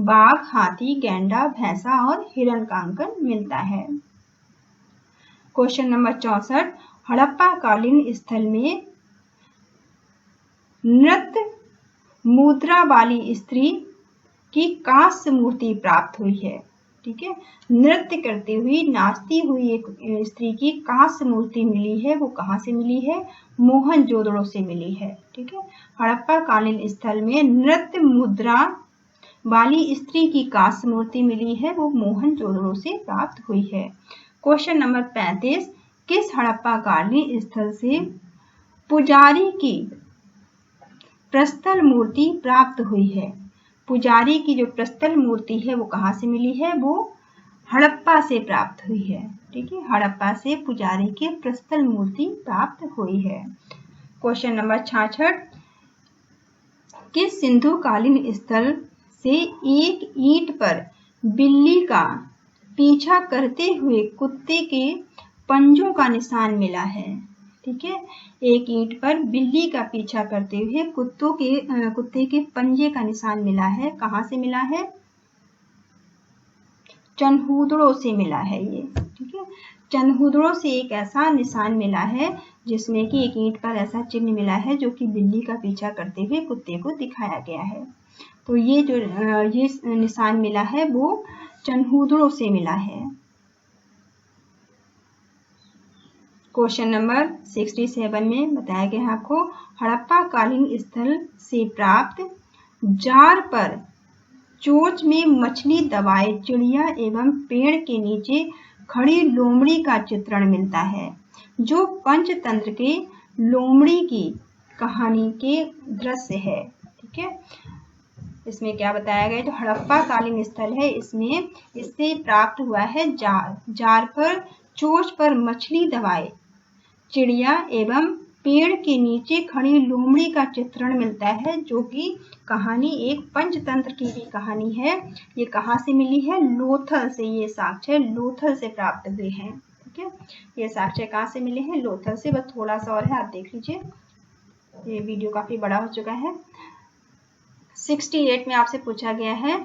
A: बाघ, हाथी, गैंडा, भैंसा और हिरण का अंकन मिलता है। क्वेश्चन नंबर 64, हड़प्पा कालीन स्थल में नृत्य मुद्रा वाली स्त्री की कांस्य मूर्ति प्राप्त हुई है। ठीक है, नृत्य करती हुई, नाचती हुई एक स्त्री की कांस्य मूर्ति मिली है। वो कहाँ से मिली है? मोहनजोदड़ो से मिली है। ठीक है, हड़प्पा कालीन स्थल में नृत्य मुद्रा वाली स्त्री की कांस्य मूर्ति मिली है, वो मोहनजोदड़ो से प्राप्त हुई है। क्वेश्चन नंबर 35, किस हड़प्पा कालीन स्थल से पुजारी की प्रस्तल मूर्ति प्राप्त हुई है? पुजारी की जो प्रस्तल मूर्ति है वो कहाँ से मिली है? वो हड़प्पा से प्राप्त हुई है। ठीक है, हड़प्पा से पुजारी की प्रस्तल मूर्ति प्राप्त हुई है। क्वेश्चन नंबर 66, किस सिंधु कालीन स्थल से एक ईंट पर बिल्ली का पीछा करते हुए कुत्ते के पंजों का निशान मिला है? ठीक है। एक ईंट पर बिल्ली का पीछा करते हुए कुत्ते के पंजे का निशान मिला है। कहाँ से मिला है? चनहूदड़ों से मिला है ये, ठीक है। चनहूदड़ों से एक ऐसा निशान मिला है जिसमें कि एक ईंट पर ऐसा चिन्ह मिला है जो कि बिल्ली का पीछा करते हुए कुत्ते को दिखाया गया है। तो ये जो ये निशान मिला है वो चनहूदड़ों से मिला है। क्वेश्चन नंबर 67 में बताया गया है आपको, हड़प्पा कालीन स्थल से प्राप्त जार पर चोंच में मछली दबाए चिड़िया एवं पेड़ के नीचे खड़ी लोमड़ी का चित्रण मिलता है, जो पंचतंत्र के लोमड़ी की कहानी के दृश्य है। ठीक है, इसमें क्या बताया गया? जो हड़प्पा कालीन स्थल है इसमें इससे प्राप्त हुआ है जार पर चोंच पर मछली दबाए चिड़िया एवं पेड़ के नीचे खड़ी लोमड़ी का चित्रण मिलता है, जो कि कहानी एक पंचतंत्र की भी कहानी है। ये कहाँ से मिली है? लोथल से। ये साक्ष्य लोथल से प्राप्त हुए हैं। ठीक है, ये साक्ष्य कहाँ से मिले हैं? लोथल से। बस थोड़ा सा और है, आप देख लीजिए, ये वीडियो काफी बड़ा हो चुका है। 68 में आपसे पूछा गया है,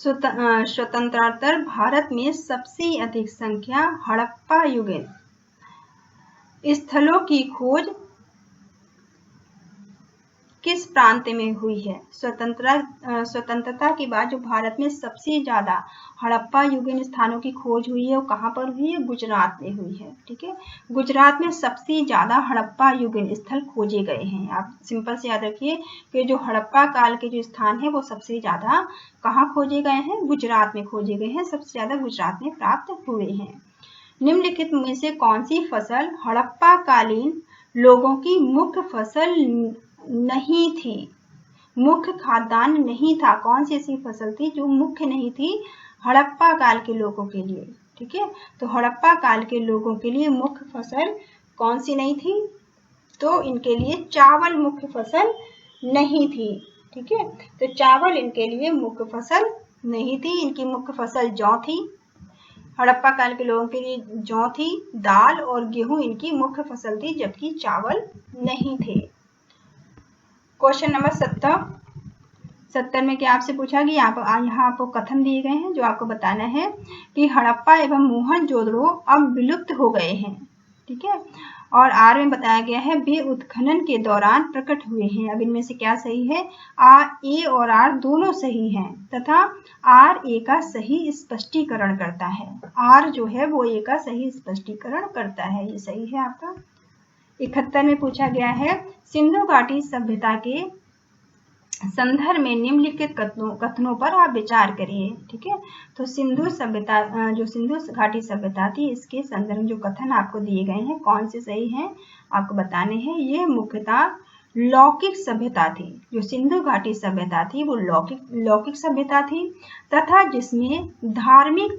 A: स्वतंत्रोत्तर भारत में सबसे अधिक संख्या हड़प्पा युगीन स्थलों की खोज किस प्रांत में हुई है? स्वतंत्रता के बाद जो भारत में सबसे ज्यादा हड़प्पा युगीन स्थानों की खोज हुई है वो कहाँ पर हुई है? गुजरात में हुई है। ठीक है, गुजरात में सबसे ज्यादा हड़प्पा युगीन स्थल खोजे गए हैं। आप सिंपल से याद रखिए कि जो हड़प्पा काल के जो स्थान है वो सबसे ज्यादा कहाँ खोजे गए हैं? गुजरात में खोजे गए हैं। सबसे ज्यादा गुजरात में प्राप्त हुए हैं। निम्नलिखित में से कौन सी फसल हड़प्पा कालीन लोगों की मुख्य फसल नहीं थी? मुख्य खाद्यान्न नहीं था। कौन सी ऐसी फसल थी जो मुख्य नहीं थी हड़प्पा काल के लोगों के लिए? ठीक है, तो हड़प्पा काल के लोगों के लिए मुख्य फसल कौन सी नहीं थी? तो इनके लिए चावल मुख्य फसल नहीं थी। ठीक है, तो चावल इनके लिए मुख्य फसल नहीं थी। इनकी मुख्य फसल जौ थी। हड़प्पा काल के लोगों के लिए जौ थी, दाल और गेहूं इनकी मुख्य फसल थी, जबकि चावल नहीं थे। क्वेश्चन नंबर 70 में क्या आपसे पूछा कि यहाँ आपको कथन दिए गए हैं जो आपको बताना है कि हड़प्पा एवं मोहनजोदड़ो अब विलुप्त हो गए हैं। ठीक है, और आर में बताया गया है वे उत्खनन के दौरान प्रकट हुए हैं। अब इनमें से क्या सही है? ए और आर दोनों सही हैं तथा आर ए का सही स्पष्टीकरण करता है। आर जो है वो ए का सही स्पष्टीकरण करता है, ये सही है आपका। 71 में पूछा गया है, सिंधु घाटी सभ्यता के संदर्भ में निम्नलिखित कथनों पर आप विचार करिए। ठीक है, तो सिंधु सभ्यता जो सिंधु घाटी सभ्यता थी इसके संदर्भ में जो कथन आपको दिए गए हैं कौन से सही हैं आपको बताने हैं। ये मुख्यतः लौकिक सभ्यता थी। जो सिंधु घाटी सभ्यता थी वो लौकिक सभ्यता थी तथा जिसमें धार्मिक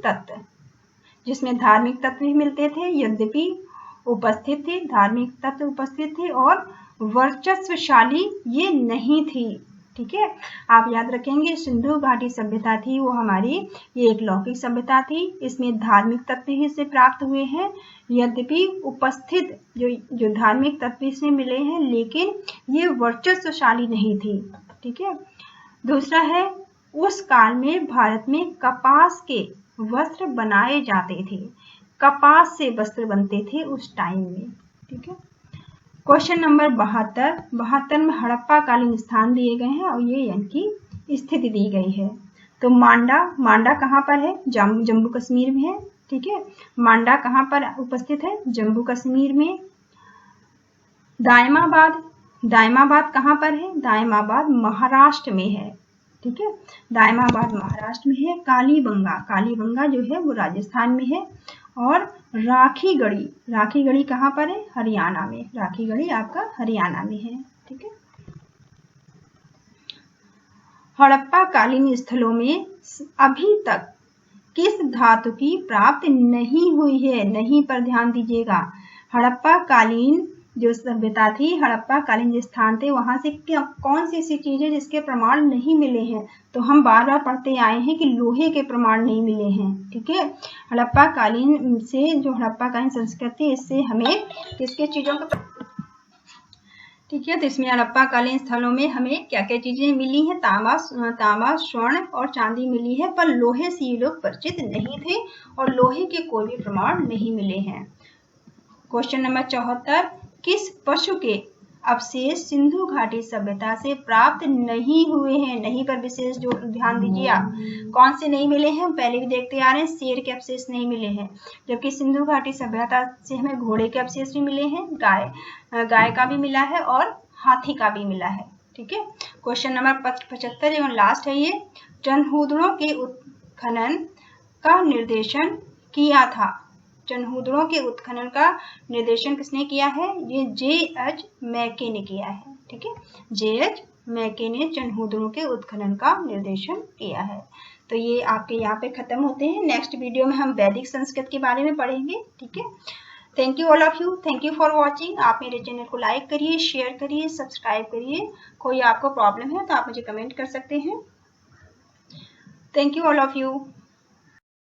A: तत्व भी मिलते थे, यद्यपि उपस्थित थे, धार्मिक तत्व उपस्थित थे और वर्चस्वशाली ये नहीं थी। ठीक है, आप याद रखेंगे सिंधु घाटी सभ्यता थी वो हमारी ये एक लौकिक सभ्यता थी। इसमें धार्मिक तत्व ही से प्राप्त हुए हैं, यद्यपि उपस्थित जो धार्मिक तत्व इसमें मिले हैं लेकिन ये वर्चस्वशाली नहीं थी। ठीक है, दूसरा है उस काल में भारत में कपास के वस्त्र बनाए जाते थे। कपास से वस्त्र बनते थे उस टाइम में। ठीक है, क्वेश्चन नंबर 72 में हड़प्पा कालीन स्थान दिए गए हैं और ये इनकी स्थिति दी गई है। तो मांडा कहाँ पर है? जम्मू कश्मीर में है। ठीक है, मांडा कहाँ पर उपस्थित है? जम्मू कश्मीर में। दायमाबाद कहाँ पर है? दायमाबाद महाराष्ट्र में है। ठीक है, दायमाबाद महाराष्ट्र में है। कालीबंगा जो है वो राजस्थान में है। और राखीगढ़ी कहाँ पर है? हरियाणा में। राखीगढ़ी आपका हरियाणा में है। ठीक है, हड़प्पा कालीन स्थलों में अभी तक किस धातु की प्राप्ति नहीं हुई है? नहीं पर ध्यान दीजिएगा। हड़प्पा कालीन जो सभ्यता थी, हड़प्पा कालीन जो स्थान थे, वहां से कौन सी ऐसी चीजें जिसके प्रमाण नहीं मिले हैं? तो हम बार बार पढ़ते आए हैं कि लोहे के प्रमाण नहीं मिले हैं। ठीक है, हड़प्पा कालीन से, जो हड़प्पा कालीन संस्कृति, इससे हमें किसके चीजों का, ठीक है, तो इसमें हड़प्पा कालीन स्थलों में हमें क्या क्या चीजें मिली हैं? तांबा, स्वर्ण और चांदी मिली है, पर लोहे से ये लोग परिचित नहीं थे और लोहे के कोई भी प्रमाण नहीं मिले हैं। क्वेश्चन नंबर 74, किस पशु के अवशेष सिंधु घाटी सभ्यता से प्राप्त नहीं हुए हैं? नहीं पर विशेष जो ध्यान दीजिए आप, कौन से नहीं मिले हैं? पहले भी देखते आ रहे हैं, शेर के अवशेष नहीं मिले हैं, जबकि सिंधु घाटी सभ्यता से हमें घोड़े के अवशेष भी मिले हैं, गाय का भी मिला है और हाथी का भी मिला है। ठीक है, क्वेश्चन नंबर 75 एवं लास्ट है ये, चनहूदड़ों के उत्खनन का निर्देशन किया था। चनहूदड़ों के उत्खनन का निर्देशन किसने किया है? ये J.H. मैके ने किया है। ठीक है, J.H. मैके ने चनहूदड़ों के उत्खनन का निर्देशन किया है। तो ये आपके यहाँ पे खत्म होते हैं। नेक्स्ट वीडियो में हम वैदिक संस्कृत के बारे में पढ़ेंगे। ठीक है, thank you all of you, thank you for watching. आप मेरे चैनल को लाइक करिए, शेयर करिए, सब्सक्राइब करिए। कोई आपको प्रॉब्लम है तो आप मुझे कमेंट कर सकते हैं। Thank you all of you.